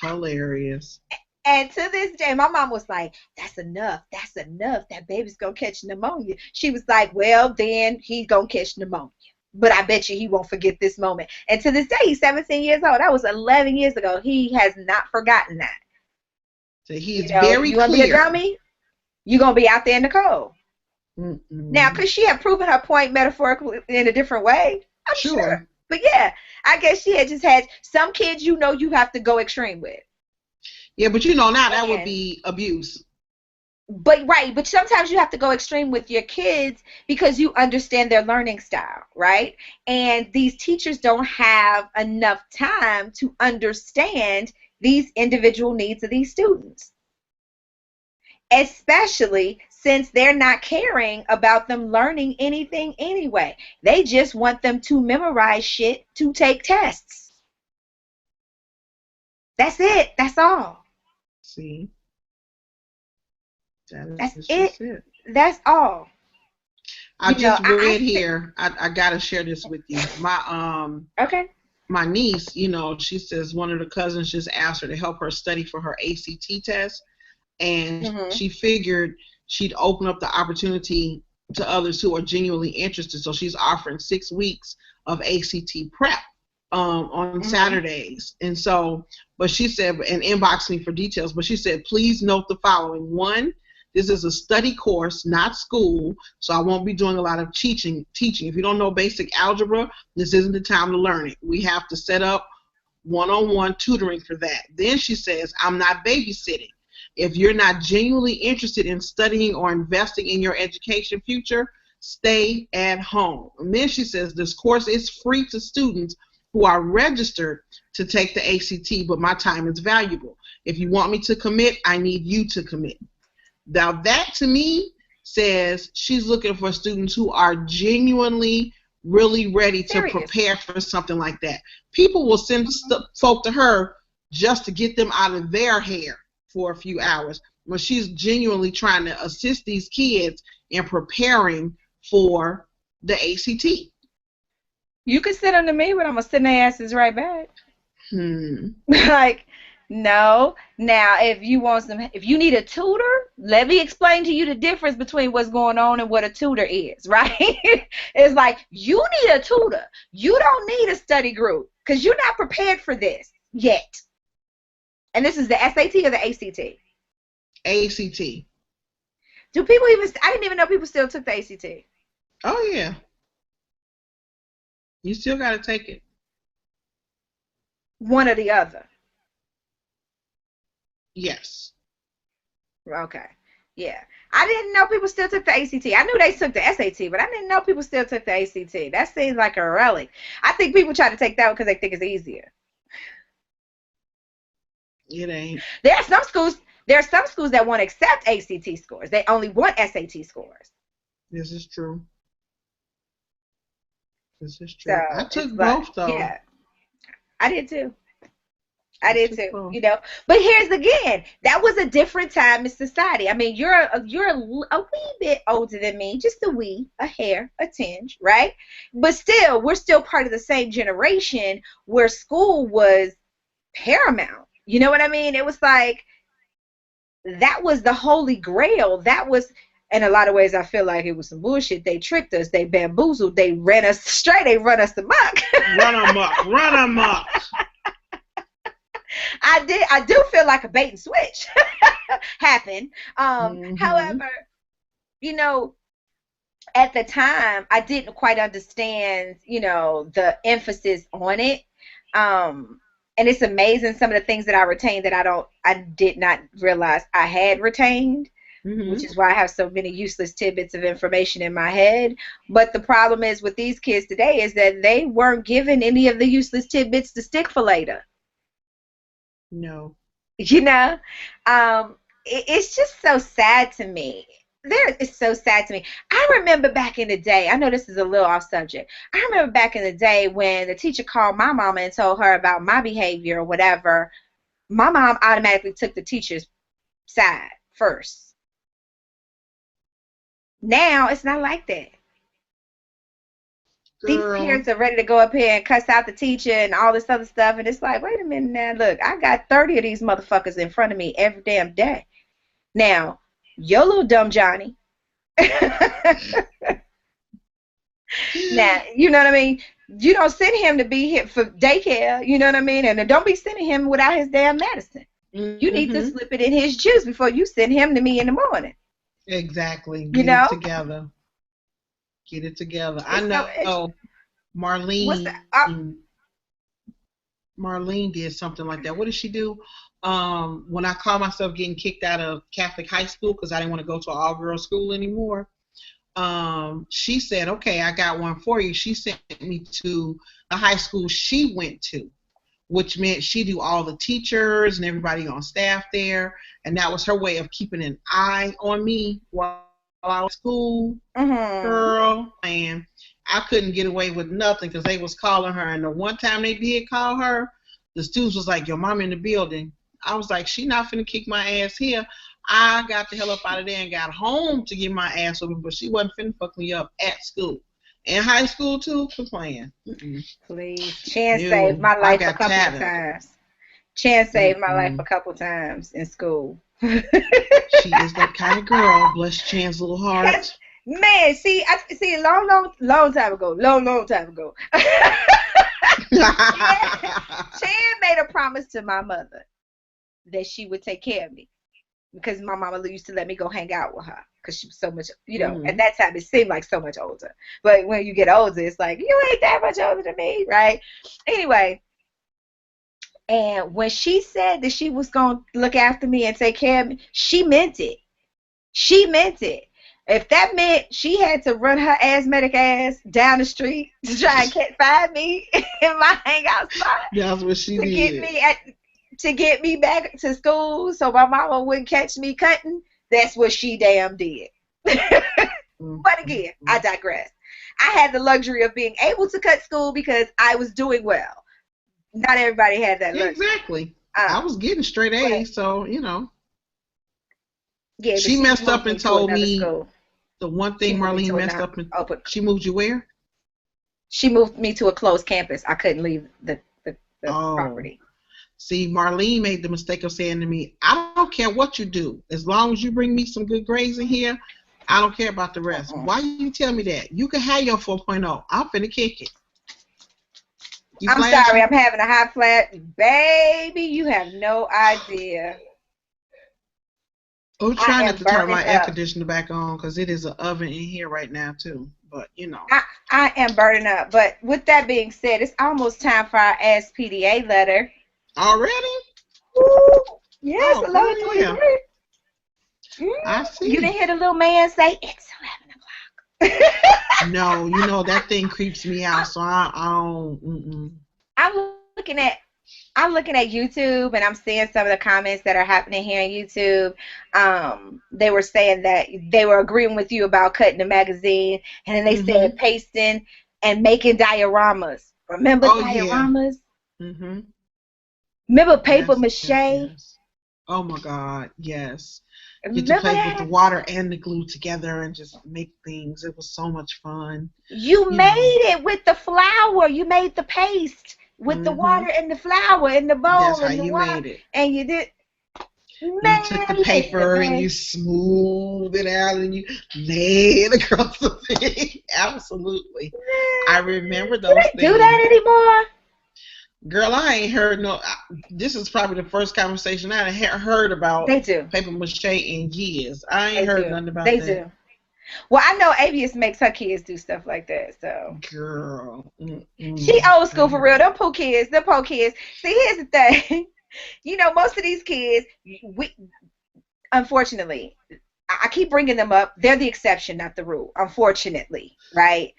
S3: Hilarious.
S2: And to this day, my mom was like, that's enough. That's enough. That baby's going to catch pneumonia. She was like, well, then he's going to catch pneumonia. But I bet you he won't forget this moment. And to this day, he's 17 years old. That was 11 years ago. He has not forgotten that.
S3: So he's very clear.
S2: You want to be a dummy? You're going to be out there in the cold.
S3: Mm-mm.
S2: Now, could she have proven her point metaphorically in a different way? I'm sure. But yeah, I guess she had just had some kids you have to go extreme with.
S3: Yeah, but now that would be abuse.
S2: But sometimes you have to go extreme with your kids because you understand their learning style, right? And these teachers don't have enough time to understand these individual needs of these students, especially since they're not caring about them learning anything anyway. They just want them to memorize shit to take tests. That's it. That's all.
S3: See?
S2: That's it. That's all.
S3: I just read here. I gotta share this with you. My niece, she says one of the cousins just asked her to help her study for her ACT test, and she figured she'd open up the opportunity to others who are genuinely interested. So she's offering 6 weeks of ACT prep on Saturdays. And so, but she said, and inbox me for details. But she said, please note the following: 1. This is a study course, not school, so I won't be doing a lot of teaching. If you don't know basic algebra, this isn't the time to learn it. We have to set up one-on-one tutoring for that. Then she says, I'm not babysitting. If you're not genuinely interested in studying or investing in your education future, stay at home. And then she says, this course is free to students who are registered to take the ACT, but my time is valuable. If you want me to commit, I need you to commit. Now that to me says she's looking for students who are genuinely really ready to prepare for something like that. People will send folk to her just to get them out of their hair for a few hours, when she's genuinely trying to assist these kids in preparing for the ACT.
S2: You can sit under me, but I'm going to send their asses right back. Like, no. Now, if you need a tutor, let me explain to you the difference between what's going on and what a tutor is, right? It's like, you need a tutor. You don't need a study group because you're not prepared for this yet. And this is the SAT or the ACT?
S3: ACT.
S2: Do people I didn't even know people still took the ACT.
S3: Oh, yeah. You still got to take it.
S2: One or the other.
S3: Yes.
S2: Okay. Yeah. I didn't know people still took the ACT. I knew they took the SAT, but I didn't know people still took the ACT. That seems like a relic. I think people try to take that one because they think it's easier.
S3: It ain't.
S2: There are some schools that won't accept ACT scores. They only want SAT scores.
S3: This is true. This is true.
S2: So
S3: I took both, though.
S2: Yeah. I did too. But here's again, that was a different time in society. I mean, you're a wee bit older than me, just a hair, a tinge, right? But still, we're still part of the same generation where school was paramount. You know what I mean? It was like, that was the holy grail. That was, in a lot of ways, I feel like it was some bullshit. They tricked us. They bamboozled. They ran us straight. They run us amok.
S3: Run amok.
S2: I do feel like a bait and switch happened. However, at the time, I didn't quite understand, the emphasis on it. And it's amazing some of the things that I retained that I did not realize I had retained, which is why I have so many useless tidbits of information in my head. But the problem is with these kids today is that they weren't given any of the useless tidbits to stick for later.
S3: No.
S2: It's just so sad to me. It's so sad to me. I remember back in the day, I know this is a little off subject. I remember back in the day when the teacher called my mama and told her about my behavior or whatever, my mom automatically took the teacher's side first. Now it's not like that. These parents are ready to go up here and cuss out the teacher and all this other stuff, and it's like, wait a minute now, look, I got 30 of these motherfuckers in front of me every damn day. Now, your little dumb Johnny. Now, you know what I mean? You don't send him to be here for daycare, you know what I mean? And don't be sending him without his damn medicine. You need to slip it in his juice before you send him to me in the morning.
S3: Exactly. Get it together. Get it together. I know. Marlene. Marlene did something like that. What did she do? When I called myself getting kicked out of Catholic high school because I didn't want to go to an all-girls school anymore, she said, okay, I got one for you. She sent me to the high school she went to, which meant she knew all the teachers and everybody on staff there, and that was her way of keeping an eye on me while I was at school. Girl, man, I couldn't get away with nothing because they was calling her, and the one time they did call her, the students was like, your mom in the building. I was like, she not finna kick my ass here. I got the hell up out of there and got home to get my ass open, but she wasn't finna fuck me up at school. In high school, too, for playing.
S2: Please. Chance saved my life a couple of times. Chance saved my life a couple times in school.
S3: She is that kind of girl. Bless Chan's little heart.
S2: Man, see, long time ago. Long time ago. Chan made a promise to my mother that she would take care of me because my mama used to let me go hang out with her because she was so much, at that time it seemed like so much older. But when you get older, it's like, you ain't that much older than me, right? Anyway, and when she said that she was going to look after me and take care of me, she meant it. She meant it. If that meant she had to run her asthmatic ass down the street to try and find me in my hangout spot,
S3: that's what she did.
S2: To get me back to school so my mama wouldn't catch me cutting, that's what she damn did. But again, I digress. I had the luxury of being able to cut school because I was doing well. Not everybody had that luxury.
S3: Exactly. I was getting straight A's, so,
S2: Yeah,
S3: she messed up and told me the one thing Marlene messed up. She moved you where?
S2: She moved me to a closed campus. I couldn't leave the property.
S3: See, Marlene made the mistake of saying to me, I don't care what you do. As long as you bring me some good grades in here, I don't care about the rest. Why you tell me that? You can have your 4.0. I'm finna kick it.
S2: I'm sorry, I'm having a hot flash. Baby, you have no idea.
S3: I'm trying not to turn my air conditioner back on because it is an oven in here right now, too. But,
S2: I am burning up. But with that being said, it's almost time for our Ask PDA letter.
S3: Already?
S2: Ooh, yes, 11:23.
S3: I see.
S2: You didn't hear the little man say, it's 11 o'clock.
S3: No, that thing creeps me out, so I don't.
S2: I'm looking at YouTube, and I'm seeing some of the comments that are happening here on YouTube. They were saying that they were agreeing with you about cutting the magazine, and then they said pasting and making dioramas. Remember dioramas?
S3: Yeah.
S2: Remember paper mache?
S3: Yes. Oh my God, yes. Get to play with the water and the glue together and just make things. It was so much fun.
S2: You made it with the flour. You made the paste with the water and the flour in the bowl.
S3: That's how you made it.
S2: And you did.
S3: Man, you took the paper and you smoothed it out and you laid it across the thing. Absolutely. I remember those things.
S2: Do that anymore?
S3: Girl, I ain't heard this is probably the first conversation I heard about paper mache in years. I ain't heard nothing about that.
S2: They do. Well, I know Avius makes her kids do stuff like that, so.
S3: Girl.
S2: She old school for real. Them poor kids, them poor kids. See, here's the thing. Most of these kids, unfortunately, I keep bringing them up. They're the exception, not the rule, unfortunately, right?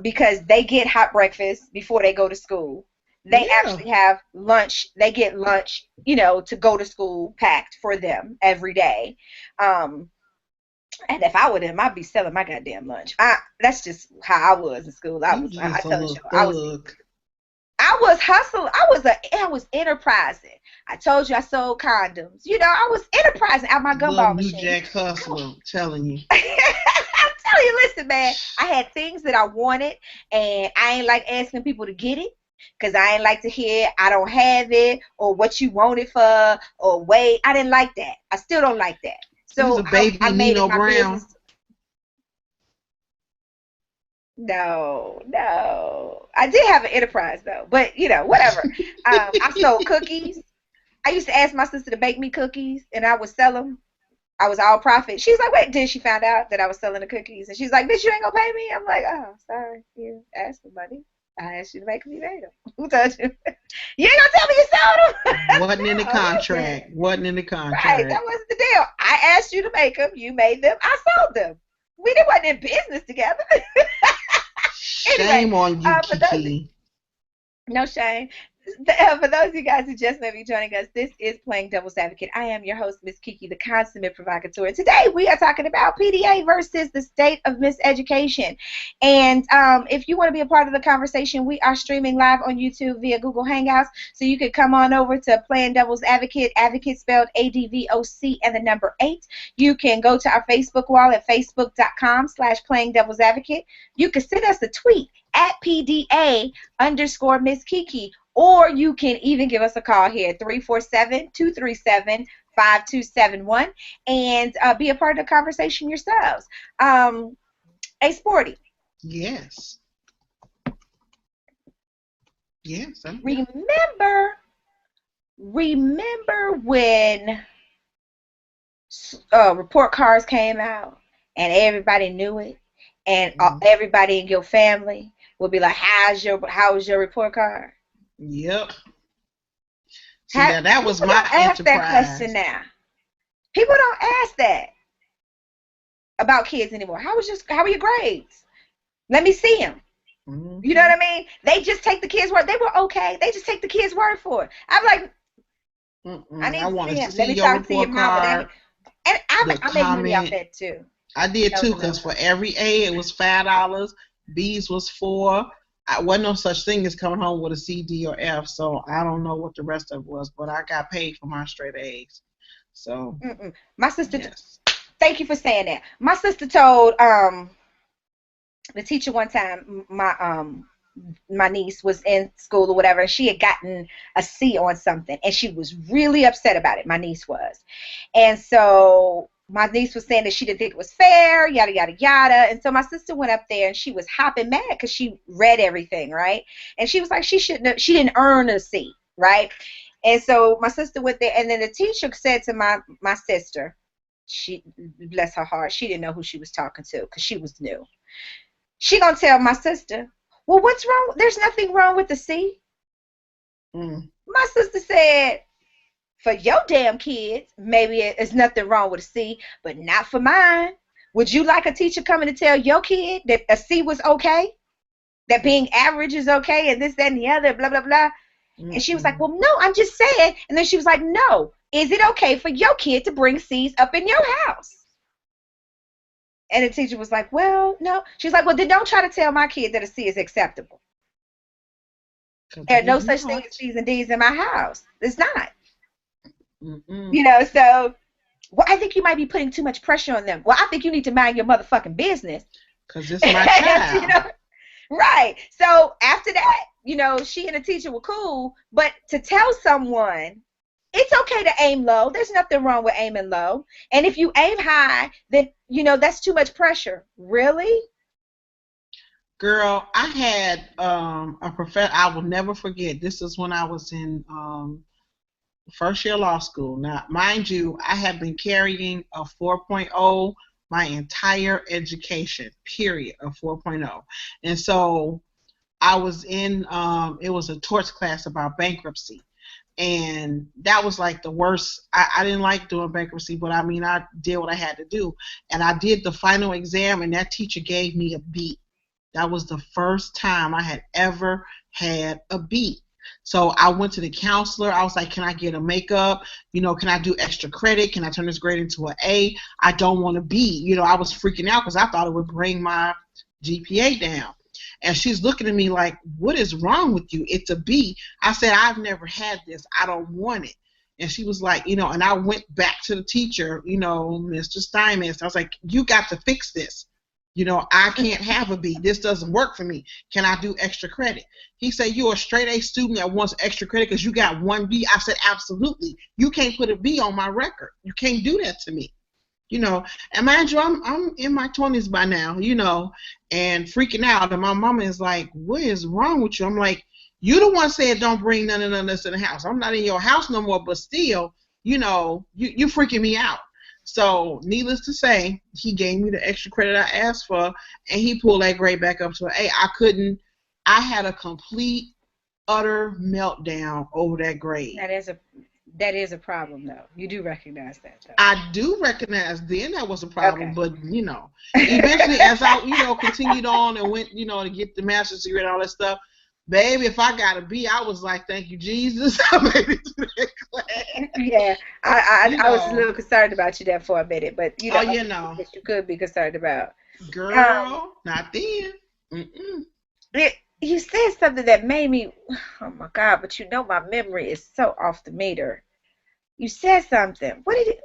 S2: Because they get hot breakfast before they go to school. They actually have lunch. They get lunch, to go to school packed for them every day. And if I were them, I'd be selling my goddamn lunch. That's just how I was in school. I told you, I was hustling. I was enterprising. I told you I sold condoms. I was enterprising out my gumball machine.
S3: New Jack hustler, I'm telling you.
S2: I'm telling you, listen, man. I had things that I wanted, and I ain't like asking people to get it, because I ain't like to hear I don't have it, or what you want it for, or wait. I didn't like that. I still don't like that. So I made it my business. No. I did have an enterprise though, but whatever. I sold cookies. I used to ask my sister to bake me cookies, and I would sell them. I was all profit. She's like, wait, then she found out that I was selling the cookies, and she's like, bitch, you ain't gonna pay me? I'm like, oh, sorry, you asked for money. I asked you to make them, you made them. Who told you? You ain't gonna tell me you sold them.
S3: Wasn't in the contract. Wasn't in the contract.
S2: Right, that wasn't the deal. I asked you to make them, you made them, I sold them. We wasn't in business together.
S3: Shame on you, KiKi.
S2: No shame. For those of you guys who just may be joining us, this is Playing Devil's Advocate. I am your host, Miss KiKi, the consummate provocateur. Today we are talking about PDA versus the state of miseducation. And if you want to be a part of the conversation, we are streaming live on YouTube via Google Hangouts. So you could come on over to Playing Devil's Advocate, advocate spelled ADVOC and the number 8. You can go to our Facebook wall at facebook.com/Playing Devil's Advocate. You can send us a tweet at PDA_Miss KiKi. Or you can even give us a call here, 347-237-5271, and be a part of the conversation yourselves. Hey, Sporty.
S3: Yes. Yes.
S2: Remember when report cards came out and everybody knew it, and everybody in your family would be like, how was your report card?
S3: Yep. See, now that was my enterprise.
S2: That question now. People don't ask that about kids anymore. How are your grades? Let me see them. Mm-hmm. You know what I mean? They just take the kids' word. They were okay. They just take the kids' word for it. I'm like, I want to see your report card. And I make money off that too.
S3: I did too, because for every A it was $5. B's was $4. I wasn't no such thing as coming home with a C, D, or F, so I don't know what the rest of it was, but I got paid for my straight A's. So
S2: my sister, thank you for saying that. My sister told the teacher one time, my niece was in school or whatever, and she had gotten a C on something, and she was really upset about it. My niece was, and so my niece was saying that she didn't think it was fair, yada, yada, yada. And so my sister went up there, and she was hopping mad because she read everything, right? And she was like, she didn't earn a C, right? And so my sister went there, and then the teacher said to my sister, she, bless her heart, she didn't know who she was talking to because she was new. She gonna tell my sister, well, what's wrong? There's nothing wrong with the C. My sister said, for your damn kids, maybe there's nothing wrong with a C, but not for mine. Would you like a teacher coming to tell your kid that a C was okay? That being average is okay, and this, that, and the other, blah, blah, blah? And she was like, well, no, I'm just saying. And then she was like, no, is it okay for your kid to bring C's up in your house? And the teacher was like, well, no. She was like, well, then don't try to tell my kid that a C is acceptable. There's no such thing as C's and D's in my house. It's not. So well, I think you might be putting too much pressure on them. Well, I think you need to mind your motherfucking business.
S3: Because it's my child.
S2: Right. So after that, she and the teacher were cool. But to tell someone, it's okay to aim low. There's nothing wrong with aiming low. And if you aim high, then, that's too much pressure. Really?
S3: Girl, I had a professor, I will never forget. This is when I was in first year law school. Now, mind you, I have been carrying a 4.0 my entire education, period, of 4.0. And so I was in, it was a torts class about bankruptcy. And that was like the worst. I didn't like doing bankruptcy, but I mean, I did what I had to do. And I did the final exam, and that teacher gave me a B. That was the first time I had ever had a B. So I went to the counselor. I was like, can I get a makeup? You know, can I do extra credit? Can I turn this grade into an A? I don't want a B. You know, I was freaking out because I thought it would bring my GPA down. And she's looking at me like, what is wrong with you? It's a B. I said, I've never had this. I don't want it. And she was like, you know, and I went back to the teacher, you know, Mr. Steinmetz. I was like, you got to fix this. You know, I can't have a B. This doesn't work for me. Can I do extra credit? He said, you're a straight A student that wants extra credit because you got one B. I said, absolutely. You can't put a B on my record. You can't do that to me. You know, and mind you, I'm in my 20s by now, you know, and freaking out. And my mama is like, what is wrong with you? I'm like, you the one said don't bring none of this in the house. I'm not in your house no more, but still, you know, you freaking me out. So, needless to say, he gave me the extra credit I asked for, and he pulled that grade back up to an A. I had a complete, utter meltdown over that grade.
S2: That is a problem, though. You do recognize that, though.
S3: I do recognize then that was a problem, okay. But, you know, eventually as I, you know, continued on and went, you know, to get the master's degree and all that stuff, baby, if I got a B, I was like, thank you, Jesus. I made it to that class.
S2: Yeah, I was a little concerned about you there for a minute, but, you know,
S3: you know.
S2: That you could be concerned about.
S3: Girl, not then.
S2: You said something that made me, oh, my God, but you know my memory is so off the meter. You said something. What did it?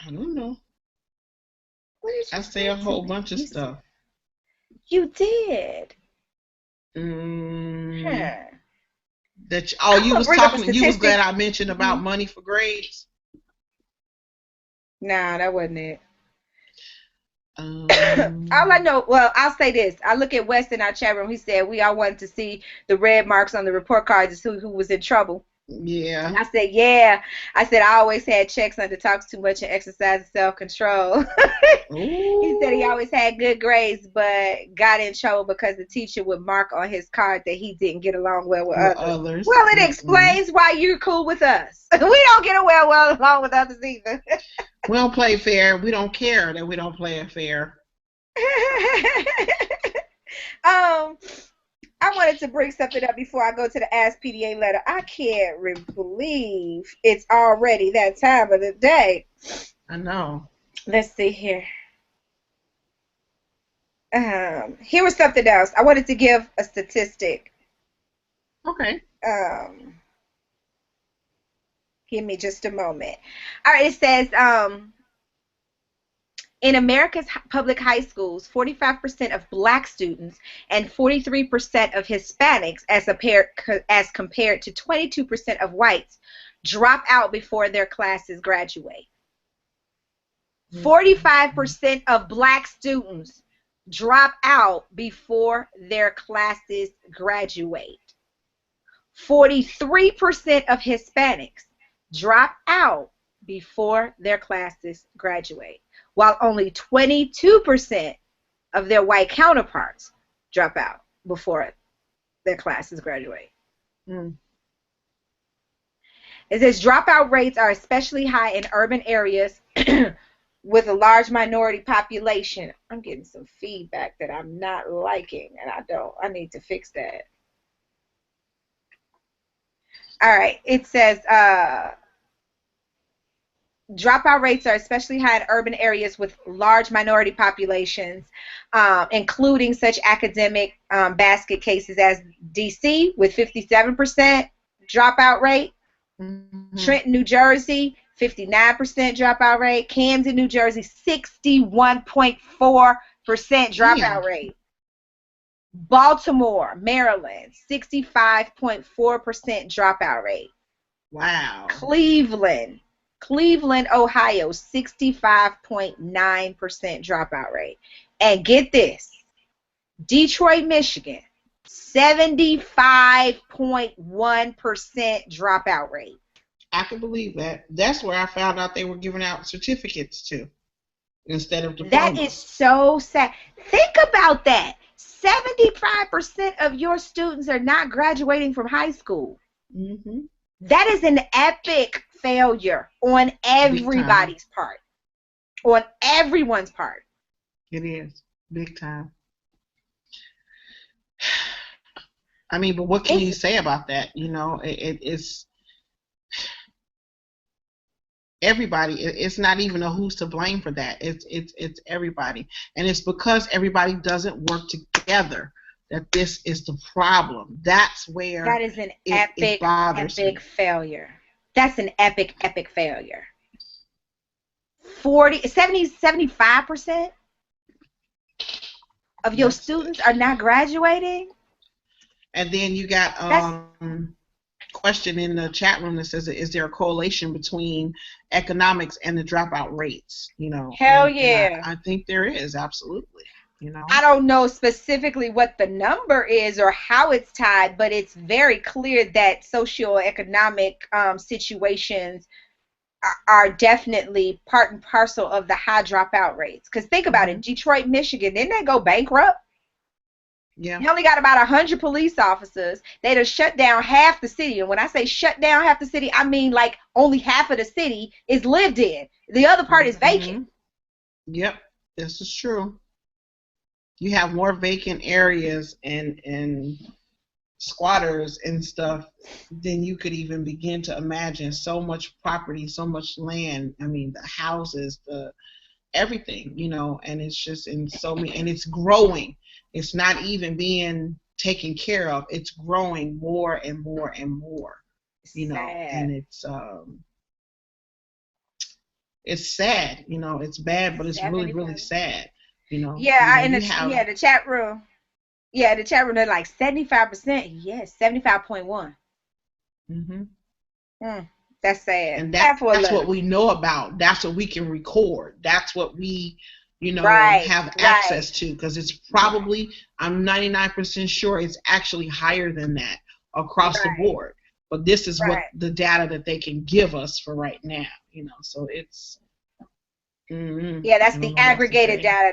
S3: I don't know.
S2: What did you
S3: I say a whole bunch of stuff.
S2: You did.
S3: That you was talking. You was glad I mentioned about money for grades.
S2: Nah, that wasn't it. All I know, well, I'll say this. I look at West in our chat room. He said we all wanted to see the red marks on the report cards to see who was in trouble.
S3: Yeah.
S2: And I said, yeah. I said I always had checks under talks too much and exercise self-control. He said he always had good grades, but got in trouble because the teacher would mark on his card that he didn't get along well with others. Well, it explains why you're cool with us. We don't get well along with others either.
S3: We don't play fair. We don't care that we don't play it fair.
S2: I wanted to bring something up before I go to the Ask PDA letter. I can't believe it's already that time of the day.
S3: I know.
S2: Let's see here. Here was something else. I wanted to give a statistic.
S3: Okay.
S2: Give me just a moment. All right, it says in America's public high schools, 45% of black students and 43% of Hispanics, as compared to 22% of whites, drop out before their classes graduate. 45% of black students drop out before their classes graduate. 43% of Hispanics drop out before their classes graduate, while only 22% of their white counterparts drop out before their classes graduate. It says dropout rates are especially high in urban areas with a large minority population. I'm getting some feedback that I'm not liking, and I need to fix that. All right, it says dropout rates are especially high in urban areas with large minority populations, including such academic basket cases as D.C. with 57% dropout rate, Trenton, New Jersey, 59% dropout rate, Camden, New Jersey, 61.4% dropout rate, Baltimore, Maryland, 65.4% dropout rate.
S3: Wow.
S2: Cleveland, Ohio, 65.9% dropout rate. And get this, Detroit, Michigan, 75.1% dropout rate.
S3: I can believe that. That's where I found out they were giving out certificates too. instead of
S2: That is
S3: diplomas.
S2: so sad. Think about that. 75% of your students are not graduating from high school.
S3: Mm-hmm.
S2: That is an epic failure on
S3: Big time.
S2: everybody's part, on everyone's part.
S3: It is big time. I mean, but what can you
S2: It's
S3: say about that? It's everybody. It's not even a who's to blame for that. It's everybody, and it's because everybody doesn't work together that this is the problem. That's where
S2: that is an
S3: it bothers
S2: epic
S3: me.
S2: failure. That's an epic failure. 75% of your
S3: Yes.
S2: students are not graduating.
S3: And then you got
S2: That's
S3: question in the chat room that says, is there a correlation between economics and the dropout rates?
S2: hell
S3: And
S2: yeah.
S3: I think there is, absolutely.
S2: I don't know specifically what the number is or how it's tied, but it's very clear that socioeconomic situations are definitely part and parcel of the high dropout rates. Because think about it, Detroit, Michigan, didn't they go bankrupt?
S3: Yeah.
S2: You only got about 100 police officers. They'd have shut down half the city. And when I say shut down half the city, I mean like only half of the city is lived in. The other part is vacant.
S3: Yep, this is true. You have more vacant areas and squatters and stuff than you could even begin to imagine. So much property, so much land. I mean, the houses, the everything, and it's just in so many, and it's growing. It's not even being taken care of. It's growing more and more and more, and it's sad, it's bad, but it's really, really sad,
S2: Yeah,
S3: you have,
S2: the chat room. Yeah, the chat room, they're like 75%. Yes, 75.1. That's sad.
S3: And that's what we know about. That's what we can record. That's what we, have access to, because it's probably, I'm 99% sure it's actually higher than that across the board. But this is what the data that they can give us for right now, so it's.
S2: Yeah, that's the aggregated data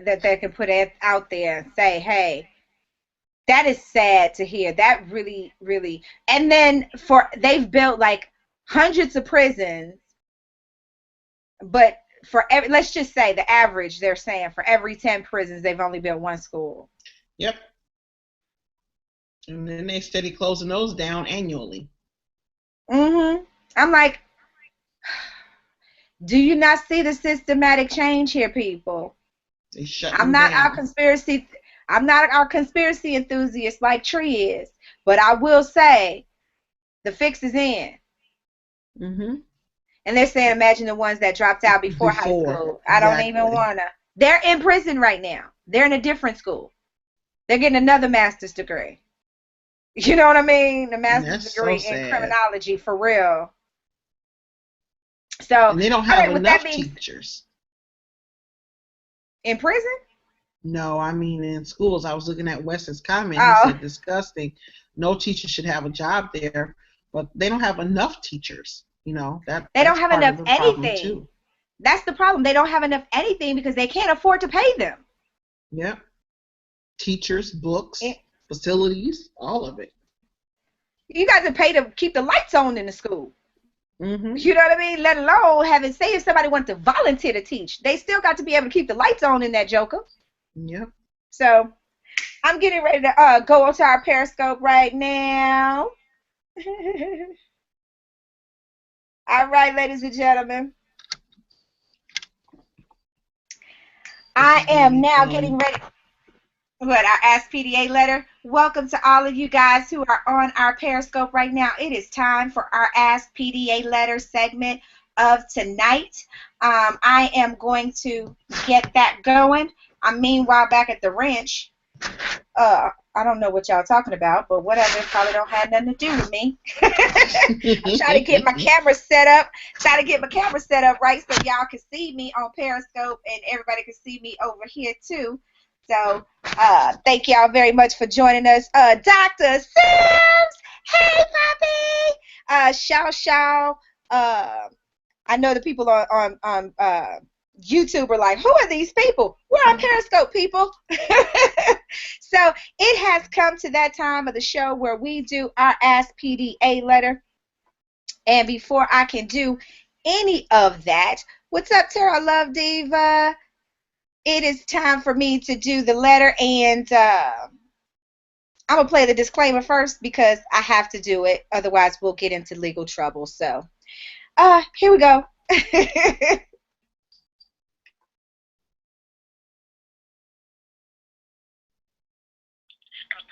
S2: that they can put out there and say, hey, that is sad to hear. That really, really. And then they've built like hundreds of prisons, but let's just say the average, they're saying for every 10 prisons, they've only built one school.
S3: Yep. And then they steady closing those down annually.
S2: I'm like, do you not see the systematic change here, people? I'm not our conspiracy enthusiast like Tree is, but I will say the fix is in. And they're saying, imagine the ones that dropped out before high school. I don't even wanna. They're in prison right now. They're in a different school. They're getting another master's degree. You know what I mean? The master's degree in criminology, for real. So,
S3: and they don't have enough teachers.
S2: In prison?
S3: No, I mean in schools. I was looking at Wes's comment. He said, disgusting. No teacher should have a job there, but they don't have enough teachers. They don't have
S2: enough anything. That's the problem. They don't have enough anything because they can't afford to pay them.
S3: Yep. Teachers, books, facilities, all of it.
S2: You got to pay to keep the lights on in the school. You know what I mean? Let alone say if somebody wants to volunteer to teach, they still got to be able to keep the lights on in that joker.
S3: Yep.
S2: So I'm getting ready to go onto our Periscope right now. All right, ladies and gentlemen. I am now getting ready. Our Ask PDA letter. Welcome to all of you guys who are on our Periscope right now. It is time for our Ask PDA letter segment of tonight. I am going to get that going. I'm meanwhile back at the ranch. I don't know what y'all talking about, but whatever. It probably don't have nothing to do with me. I'm trying to get my camera set up. Right so y'all can see me on Periscope and everybody can see me over here too. So thank y'all very much for joining us. Dr. Sims, hey puppy. Shaw. I know the people on YouTube are like, who are these people? We're on Periscope, people. So it has come to that time of the show where we do our Ask PDA letter. And before I can do any of that, what's up, Tara Love Diva? It is time for me to do the letter, and I'm going to play the disclaimer first because I have to do it. Otherwise, we'll get into legal trouble. So, here we go.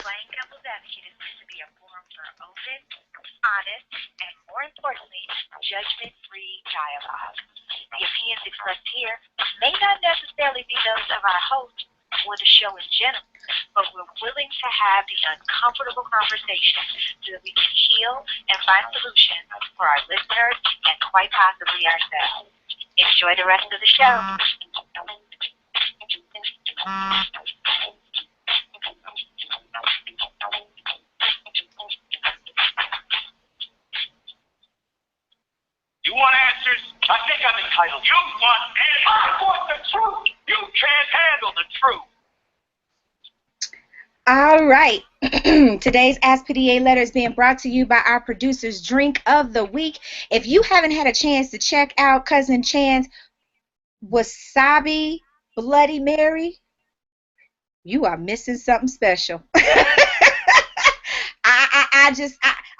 S4: Playing Devil's Advocate is meant to be a forum for open, honest, and more importantly, judgment-free dialogue. The opinions expressed here may not necessarily be those of our host or the show in general, but we're willing to have the uncomfortable conversation so that we can heal and find solutions for our listeners and quite possibly ourselves. Enjoy the rest of the show.
S1: You want answers? I think I'm entitled. You want answers? I want the truth. You can't handle the truth.
S2: All right. Today's Ask PDA letter is being brought to you by our producer's Drink of the Week. If you haven't had a chance to check out Cousin Chan's Wasabi Bloody Mary, you are missing something special.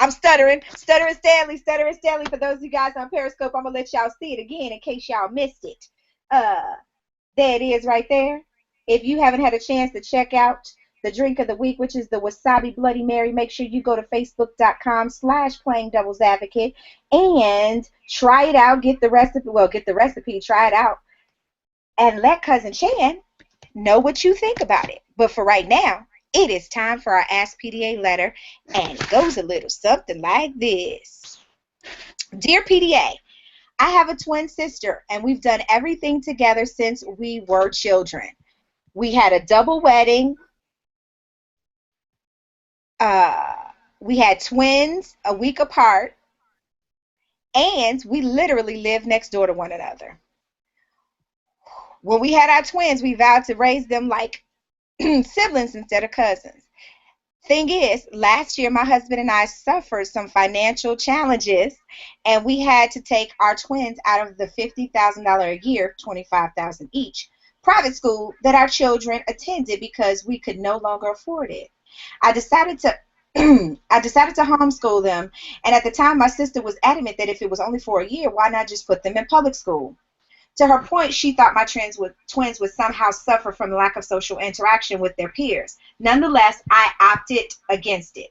S2: I'm stuttering Stanley. For those of you guys on Periscope, I'm going to let y'all see it again in case y'all missed it. There it is right there. If you haven't had a chance to check out the drink of the week, which is the Wasabi Bloody Mary, make sure you go to facebook.com/playingdevilsadvocate and try it out. Get the recipe, try it out, and let Cousin Chan know what you think about it. But for right now, it is time for our Ask PDA letter, and it goes a little something like this. Dear PDA, I have a twin sister, and we've done everything together since we were children. We had a double wedding. We had twins a week apart, and we literally lived next door to one another. When we had our twins, we vowed to raise them like siblings instead of cousins. Thing is, last year my husband and I suffered some financial challenges, and we had to take our twins out of the $50,000 a year, $25,000 each, private school that our children attended because we could no longer afford it. I decided to homeschool them, and at the time my sister was adamant that if it was only for a year, why not just put them in public school? To her point, she thought my twins would somehow suffer from lack of social interaction with their peers. Nonetheless, I opted against it.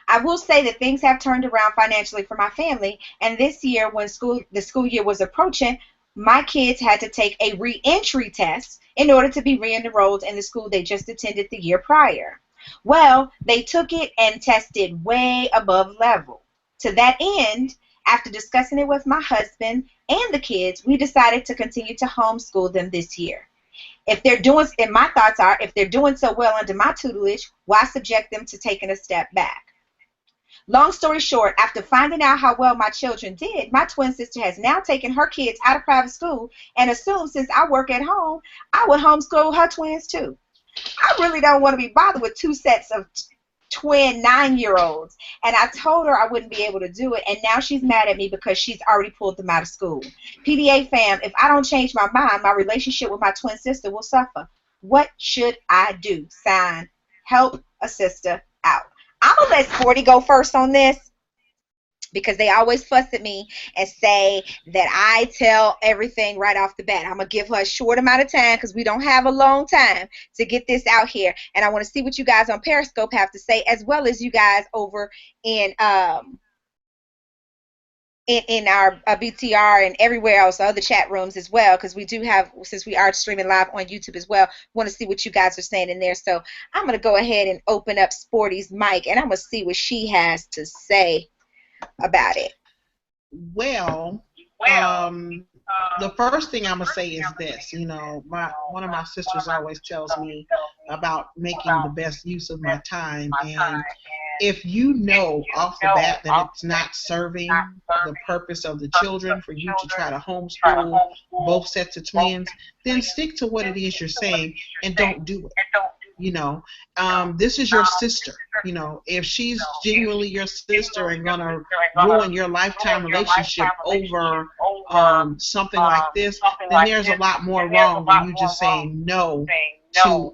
S2: I will say that things have turned around financially for my family, and this year, when the school year was approaching, my kids had to take a re-entry test in order to be re-enrolled in the school they just attended the year prior. Well, they took it and tested way above level. To that end, after discussing it with my husband and the kids, we decided to continue to homeschool them this year. My thoughts are, if they're doing so well under my tutelage, why subject them to taking a step back? Long story short, after finding out how well my children did, my twin sister has now taken her kids out of private school and assumed since I work at home, I would homeschool her twins too. I really don't want to be bothered with two sets of twin 9-year-olds, and I told her I wouldn't be able to do it, and now she's mad at me because she's already pulled them out of school. PDA fam, if I don't change my mind, my relationship with my twin sister will suffer. What should I do? Sign, help a sister out. I'm going to let Sporty go first on this because they always fuss at me and say that I tell everything right off the bat. I'm going to give her a short amount of time because we don't have a long time to get this out here. And I want to see what you guys on Periscope have to say, as well as you guys over in our BTR and everywhere else, other chat rooms as well, because we do have, since we are streaming live on YouTube as well, want to see what you guys are saying in there. So I'm going to go ahead and open up Sporty's mic, and I'm going to see what she has to say about it.
S3: Well, the first thing I'm going to say is this. You know, one of my sisters always tells me about making the best use of my time, and if you know off the bat that it's not serving the purpose of the children for you to try to homeschool both sets of twins, then stick to what it is you're saying and don't do it. You know, this is your sister. You know, if she's genuinely your sister and gonna ruin your lifetime relationship over something like this, then there's a lot more wrong than you just saying no to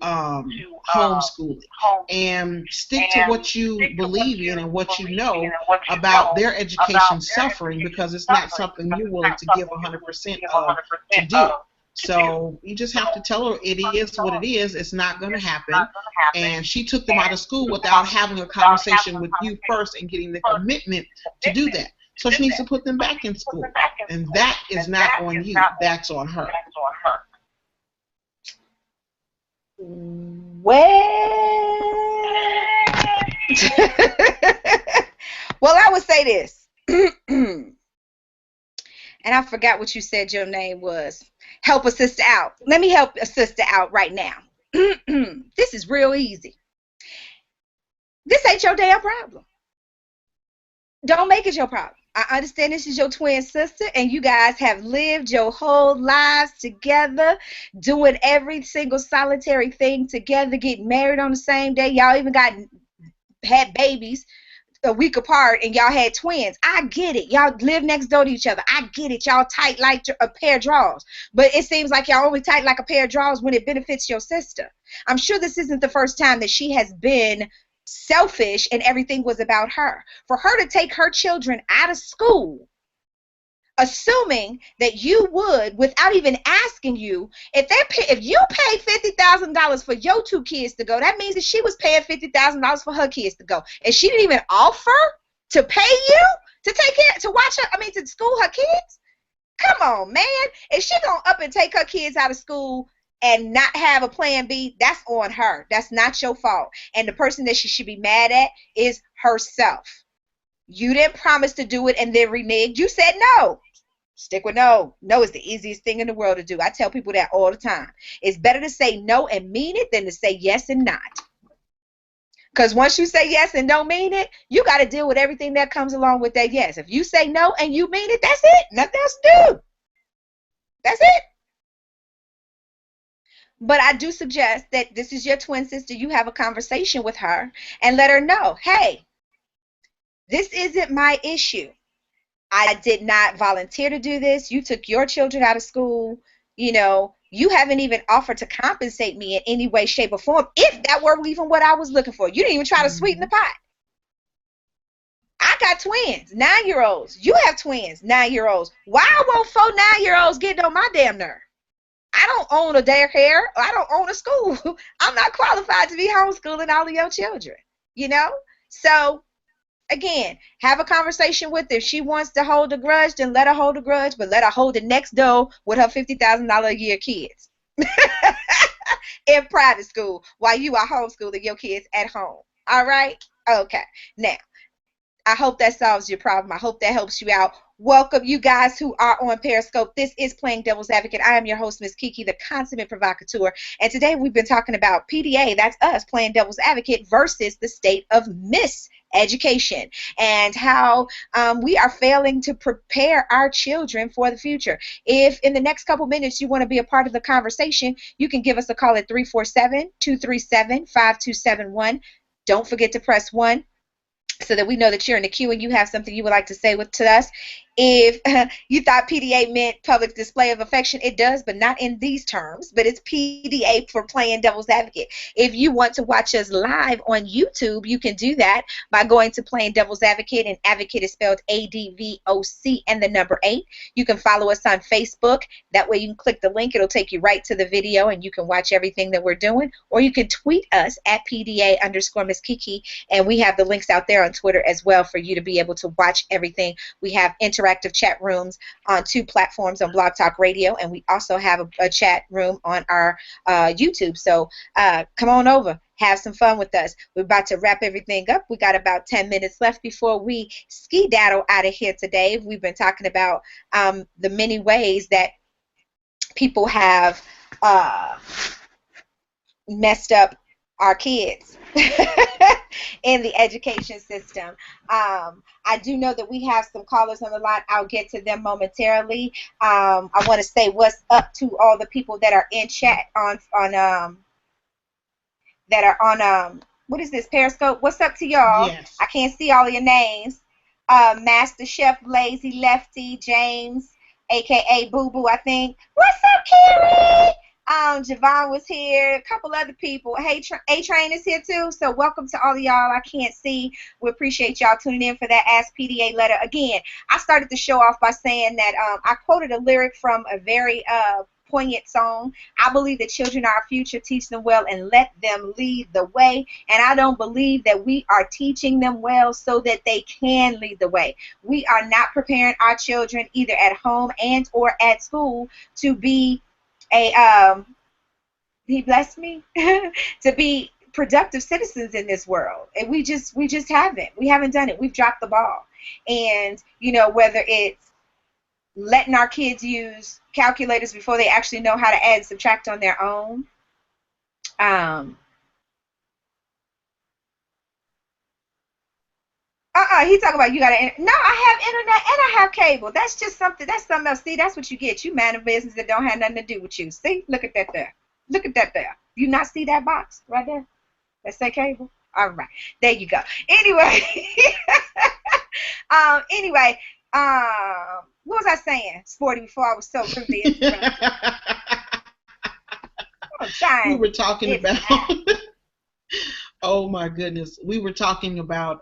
S3: homeschooling. And stick to what you believe in and what you know about their education suffering, because it's not something you're willing to give 100% of to do. So you just have to tell her it is what it is. It's not going to happen. And she took them out of school without having a conversation with you first and getting the commitment to do that. So she needs to put them back in school. And that is not on you. That's on her.
S2: Well, well, I would say this. And I forgot what you said your name was. Help a sister out. Let me help a sister out right now. This is real easy. This ain't your damn problem. Don't make it your problem. I understand this is your twin sister, and you guys have lived your whole lives together, doing every single solitary thing together, getting married on the same day. Y'all even had babies a week apart, and y'all had twins. I get it. Y'all live next door to each other. I get it. Y'all tight like a pair of drawers. But it seems like y'all only tight like a pair of drawers when it benefits your sister. I'm sure this isn't the first time that she has been selfish and everything was about her. For her to take her children out of school, assuming that you would, without even asking you, if you paid $50,000 for your two kids to go, that means that she was paying $50,000 for her kids to go, and she didn't even offer to pay you to take care, to watch her, to school her kids. Come on, man. If she gonna up and take her kids out of school and not have a plan B, that's on her. That's not your fault. And the person that she should be mad at is herself. You didn't promise to do it and then reneged. You said no. Stick with no. No is the easiest thing in the world to do. I tell people that all the time. It's better to say no and mean it than to say yes and not. Because once you say yes and don't mean it, you got to deal with everything that comes along with that yes. If you say no and you mean it, that's it. Nothing else to do. That's it. But I do suggest that this is your twin sister. You have a conversation with her and let her know, hey, this isn't my issue. I did not volunteer to do this. You took your children out of school. You know, you haven't even offered to compensate me in any way, shape, or form, if that were even what I was looking for. You didn't even try to sweeten the pot. I got twins, 9-year-olds. You have twins, 9-year-olds. Why won't 4 9-year-olds get on my damn nerve? I don't own a daycare. I don't own a school. I'm not qualified to be homeschooling all of your children, you know? So, again, have a conversation with her. If she wants to hold a grudge, then let her hold a grudge, but let her hold it next door with her $50,000 a year kids in private school while you are homeschooling your kids at home. All right? Okay. Now, I hope that solves your problem. I hope that helps you out. Welcome, you guys who are on Periscope. This is Playing Devil's Advocate. I am your host, Miss KiKi, the consummate provocateur. And today we've been talking about PDA, that's us, playing Devil's Advocate, versus the state of miseducation and how we are failing to prepare our children for the future. If in the next couple minutes you want to be a part of the conversation, you can give us a call at 347-237-5271. Don't forget to press 1. So that we know that you're in the queue and you have something you would like to say to us. If you thought PDA meant public display of affection, it does, but not in these terms. But it's PDA for Playing Devil's Advocate. If you want to watch us live on YouTube, you can do that by going to Playing Devil's Advocate, and advocate is spelled ADVOC and the number 8. You can follow us on Facebook. That way you can click the link. It'll take you right to the video and you can watch everything that we're doing. Or you can tweet us at PDA_Miss KiKi, and we have the links out there on Twitter as well for you to be able to watch everything. We have interactive chat rooms on 2 platforms on Blog Talk Radio, and we also have a chat room on our YouTube. So come on over, have some fun with us. We're about to wrap everything up. We got about 10 minutes left before we ski-daddle out of here today. We've been talking about the many ways that people have messed up our kids in the education system. I do know that we have some callers on the line. I'll get to them momentarily. I want to say what's up to all the people that are in chat on that are on what is this, Periscope? What's up to y'all?
S3: Yes.
S2: I can't see all of your names. Master Chef, Lazy Lefty, James, aka Boo Boo, I think. What's up, Carrie? Javon was here, a couple other people. Hey, A-Train is here too. So welcome to all of y'all. I can't see. We appreciate y'all tuning in for that Ask PDA letter. Again, I started the show off by saying that I quoted a lyric from a very poignant song. I believe that children are our future. Teach them well and let them lead the way. And I don't believe that we are teaching them well so that they can lead the way. We are not preparing our children either at home and or at school to be he blessed me to be productive citizens in this world. And we just haven't. We haven't done it. We've dropped the ball. And, you know, whether it's letting our kids use calculators before they actually know how to add and subtract on their own. He talking about you got to. No, I have internet and I have cable. That's just something. That's something else. See, that's what you get. You man of business that don't have nothing to do with you. See, look at that there. Look at that there. You not see that box right there? That say cable. All right, there you go. Anyway, what was I saying? Sporty before I was so rudely interrupted.
S3: We were talking about. Oh my goodness, we were talking about.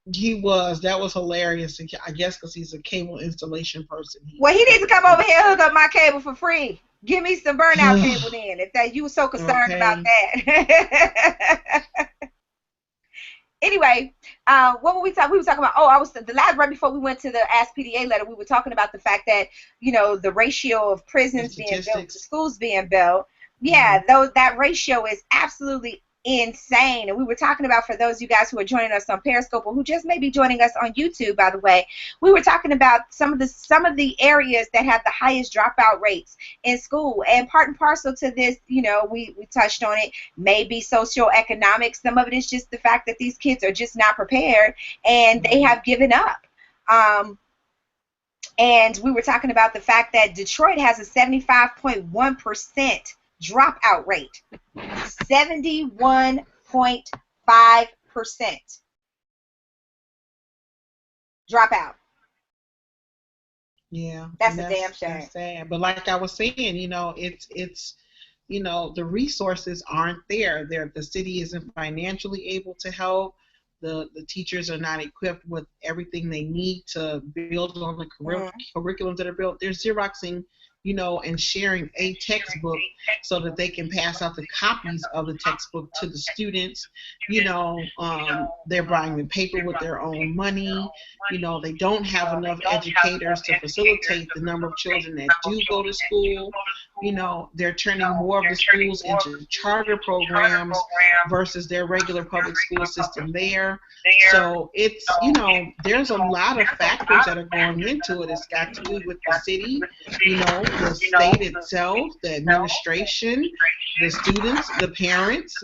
S3: That was hilarious. I guess because he's a cable installation person.
S2: Well, he needs to come over here and hook up my cable for free. Give me some burnout cable then, if that you were so concerned about that. Anyway, what were we talking? We were talking about. Oh, the last right before we went to the Ask PDA letter. We were talking about the fact that the ratio of prisons being built to schools being built. Yeah, that ratio is absolutely insane. And we were talking about, for those of you guys who are joining us on Periscope or who just may be joining us on YouTube, by the way, we were talking about some of the areas that have the highest dropout rates in school. And part and parcel to this, we touched on it, maybe socioeconomics. Some of it is just the fact that these kids are just not prepared and they have given up. And we were talking about the fact that Detroit has a 75.1% dropout rate. 71.5%. Dropout.
S3: Yeah.
S2: That's a damn shame.
S3: That's sad. But like I was saying, it's the resources aren't there. The city isn't financially able to help. The teachers are not equipped with everything they need to build on the curriculums that are built. They're Xeroxing, and sharing a textbook so that they can pass out the copies of the textbook to the students. They're buying the paper with their own money. They don't have enough educators to facilitate the number of children that do go to school. They're turning more of the schools into charter programs versus their regular public school system there. So it's, there's a lot of factors that are going into it. It's got to do with the city, the state itself, the administration, the students, the parents,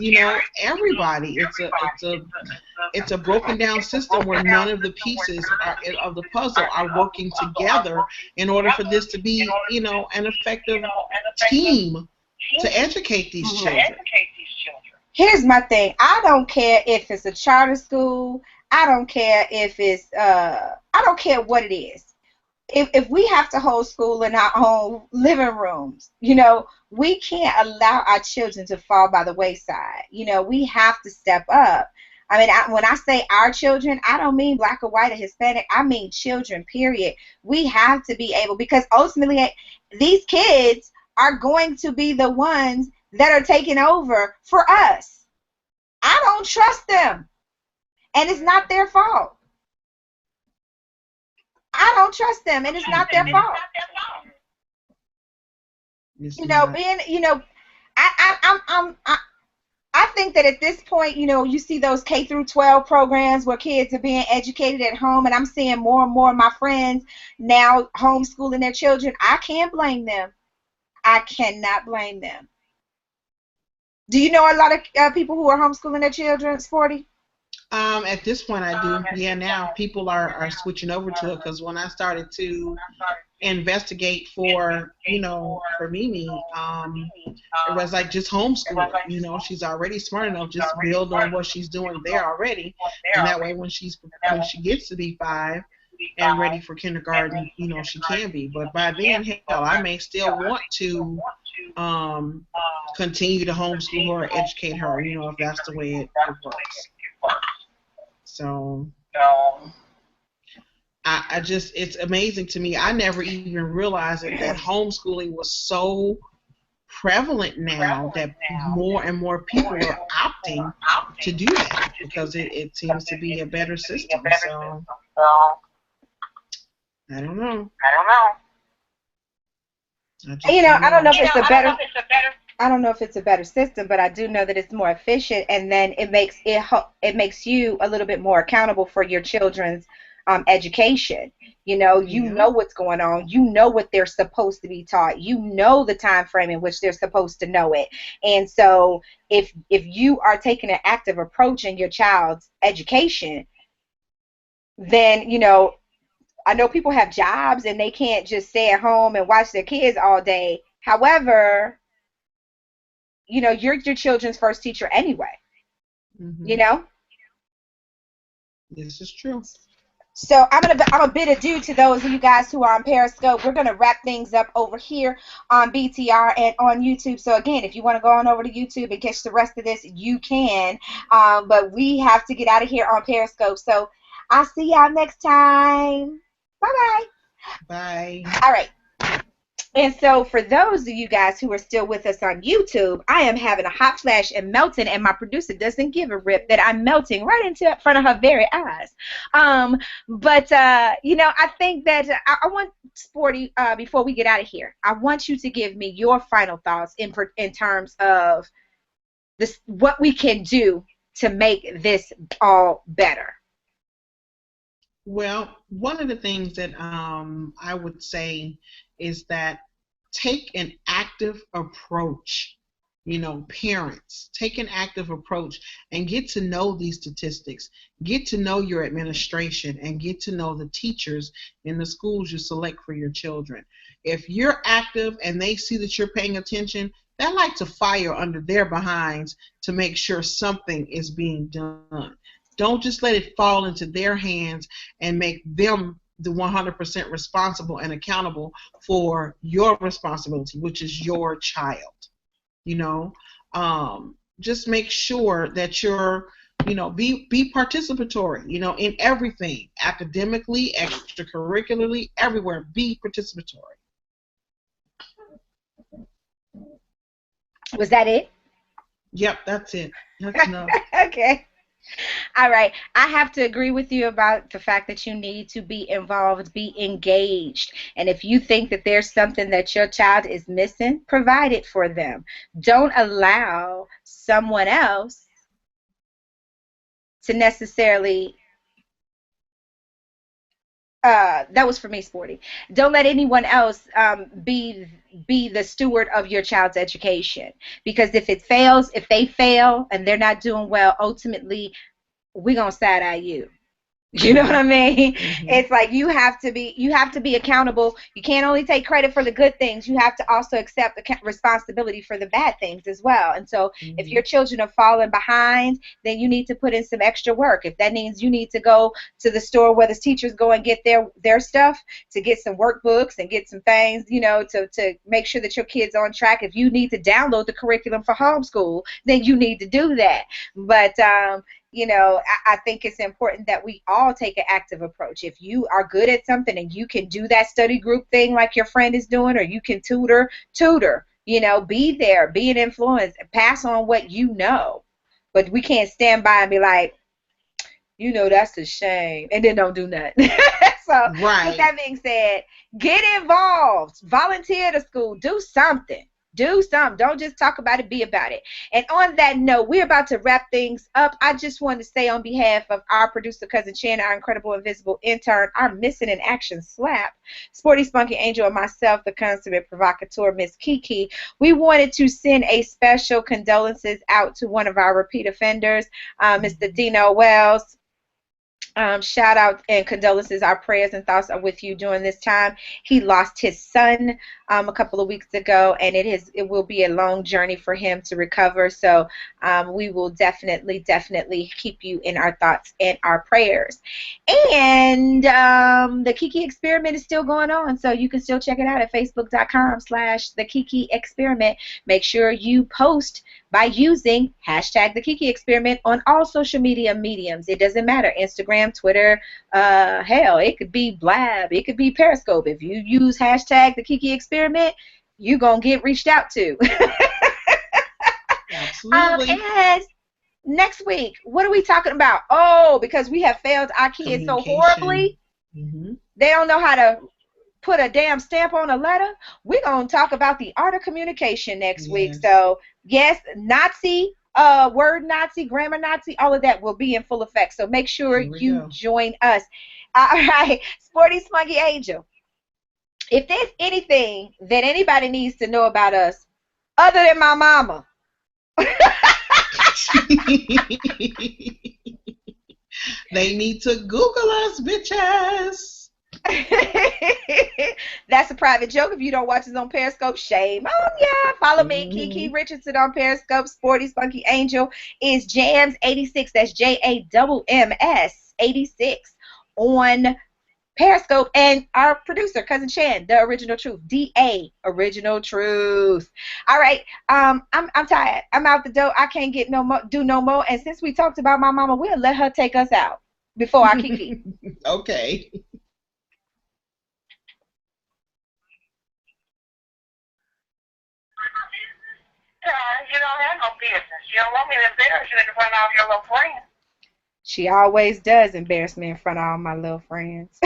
S3: everybody. It's a broken down system where none of the pieces of the puzzle are working together in order for this to be, an effective team to educate these children.
S2: Here's my thing. I don't care if it's a charter school. I don't care if it's I don't care what it is. If we have to hold school in our own living rooms, we can't allow our children to fall by the wayside. We have to step up. I mean, when I say our children, I don't mean black or white or Hispanic. I mean children, period. We have to be able, because ultimately these kids are going to be the ones that are taking over for us. I don't trust them. And it's not their fault. I don't trust them, and it's not their fault. I think that at this point, you see those K through 12 programs where kids are being educated at home, and I'm seeing more and more of my friends now homeschooling their children. I can't blame them. I cannot blame them. Do you know a lot of people who are homeschooling their children, Sporty?
S3: At this point, I do. Yeah, now people are switching over to it because when I started to investigate for, for Mimi, it was like just homeschool her. She's already smart enough. Just build on what she's doing there already, and that way when she gets to be 5 and ready for kindergarten, she can be. But by then, hell, I may still want to um, continue to homeschool her or educate her. If that's the way it works. So I just, it's amazing to me. I never even realized that homeschooling was so prevalent now that more and more people are opting to do that because it seems to be a better system. So I don't know.
S2: I don't know if it's a better. I don't know if it's a better system, but I do know that it's more efficient, and then it makes you a little bit more accountable for your children's education. You know what's going on. You know what they're supposed to be taught. You know the time frame in which they're supposed to know it. And so if you are taking an active approach in your child's education, then I know people have jobs and they can't just stay at home and watch their kids all day. However, you're your children's first teacher anyway.
S3: Mm-hmm. This is true.
S2: So I'm a bid adieu to those of you guys who are on Periscope. We're gonna wrap things up over here on BTR and on YouTube. So again, if you want to go on over to YouTube and catch the rest of this, you can. But we have to get out of here on Periscope. So I'll see y'all next time. Bye-bye.
S3: Bye.
S2: All right. And so for those of you guys who are still with us on YouTube, I am having a hot flash and melting, and my producer doesn't give a rip that I'm melting right into front of her very eyes. But I think that I want, Sporty, before we get out of here, I want you to give me your final thoughts in terms of this, what we can do to make this all better.
S3: Well, one of the things that I would say is that take an active approach. Parents, take an active approach and get to know these statistics. Get to know your administration and get to know the teachers in the schools you select for your children. If you're active and they see that you're paying attention, they like to fire under their behinds to make sure something is being done. Don't just let it fall into their hands and make them the 100% responsible and accountable for your responsibility, which is your child. Just make sure that you're, be participatory, in everything, academically, extracurricularly, everywhere. Be participatory.
S2: Was that it?
S3: Yep, that's it. That's enough.
S2: Okay. All right. I have to agree with you about the fact that you need to be involved, be engaged. And if you think that there's something that your child is missing, provide it for them. Don't allow someone else to necessarily that was for me, Sporty. Don't let anyone else be the steward of your child's education, because if they fail and they're not doing well, ultimately we're gonna side eye you. You know what I mean? Mm-hmm. It's like you have to be accountable. You can't only take credit for the good things. You have to also accept the responsibility for the bad things as well. And so if your children are falling behind, then you need to put in some extra work. If that means you need to go to the store where the teachers go and get their stuff, to get some workbooks and get some things, to make sure that your kid's on track. If you need to download the curriculum for homeschool, then you need to do that. But I think it's important that we all take an active approach. If you are good at something and you can do that study group thing like your friend is doing, or you can tutor, be there, be an influence, pass on what you know. But we can't stand by and be like, that's a shame, and then don't do nothing. So right. With that being said, get involved, volunteer to school, do something. Do something. Don't just talk about it, be about it. And on that note, we're about to wrap things up. I just want to say on behalf of our producer, Cousin Chan, our incredible invisible intern, our missing in action slap, Sporty Spunky Angel, and myself, the consummate provocateur, Miss Kiki, we wanted to send a special condolences out to one of our repeat offenders, Mr. Dino Wells. Shout out and condolences. Our prayers and thoughts are with you during this time. He lost his son a couple of weeks ago, and it will be a long journey for him to recover. So we will definitely keep you in our thoughts and our prayers. And the KiKi Experiment is still going on, so you can still check it out at facebook.com/the KiKi Experiment. Make sure you post by using hashtag the KiKi Experiment on all social media mediums. It doesn't matter. Instagram, Twitter, hell, it could be Blab, it could be Periscope. If you use hashtag the KiKi Experiment, you're going to get reached out to.
S3: Absolutely.
S2: And next week, what are we talking about? Oh, because we have failed our kids so horribly.
S3: Mm-hmm.
S2: They don't know how to put a damn stamp on a letter. We're going to talk about the art of communication next week. So, yes, Nazi, word Nazi, grammar Nazi, all of that will be in full effect. So make sure you join us. All right, Sporty Spunky Angel. If there's anything that anybody needs to know about us other than my mama,
S3: they need to Google us, bitches.
S2: That's a private joke. If you don't watch us on Periscope, shame on ya. Follow me, KiKi Richardson, on Periscope. Sporty Spunky Angel is Jams86. That's JAMMS 86 on Periscope. And our producer, Cousin Chan, the Original Truth, DA Original Truth. All right, I'm tired. I'm out the door. I can't get do no more. And since we talked about my mama, we'll let her take us out before our KiKi.
S3: Okay.
S4: You don't have no business. You don't want me to embarrass you in front of all your little friends.
S2: She always does embarrass me in front of all my little friends.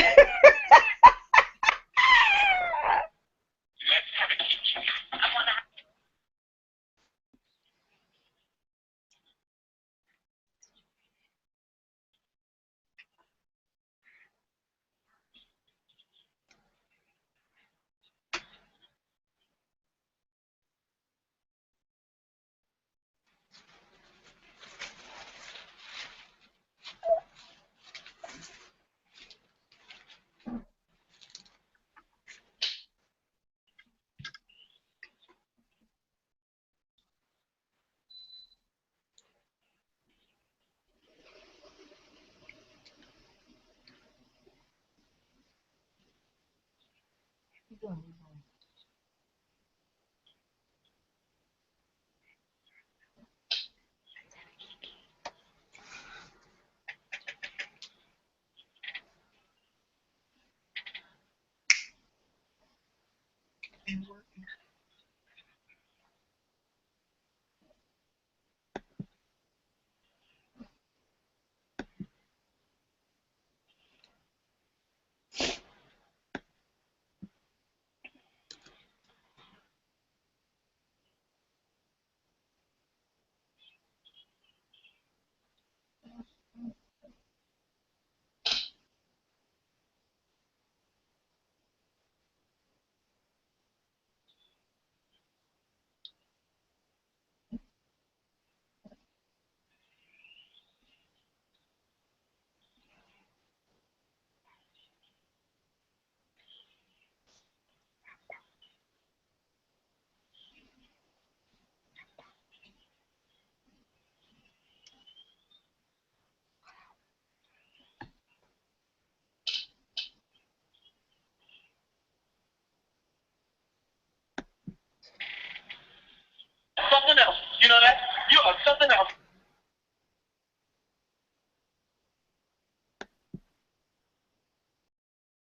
S3: Go.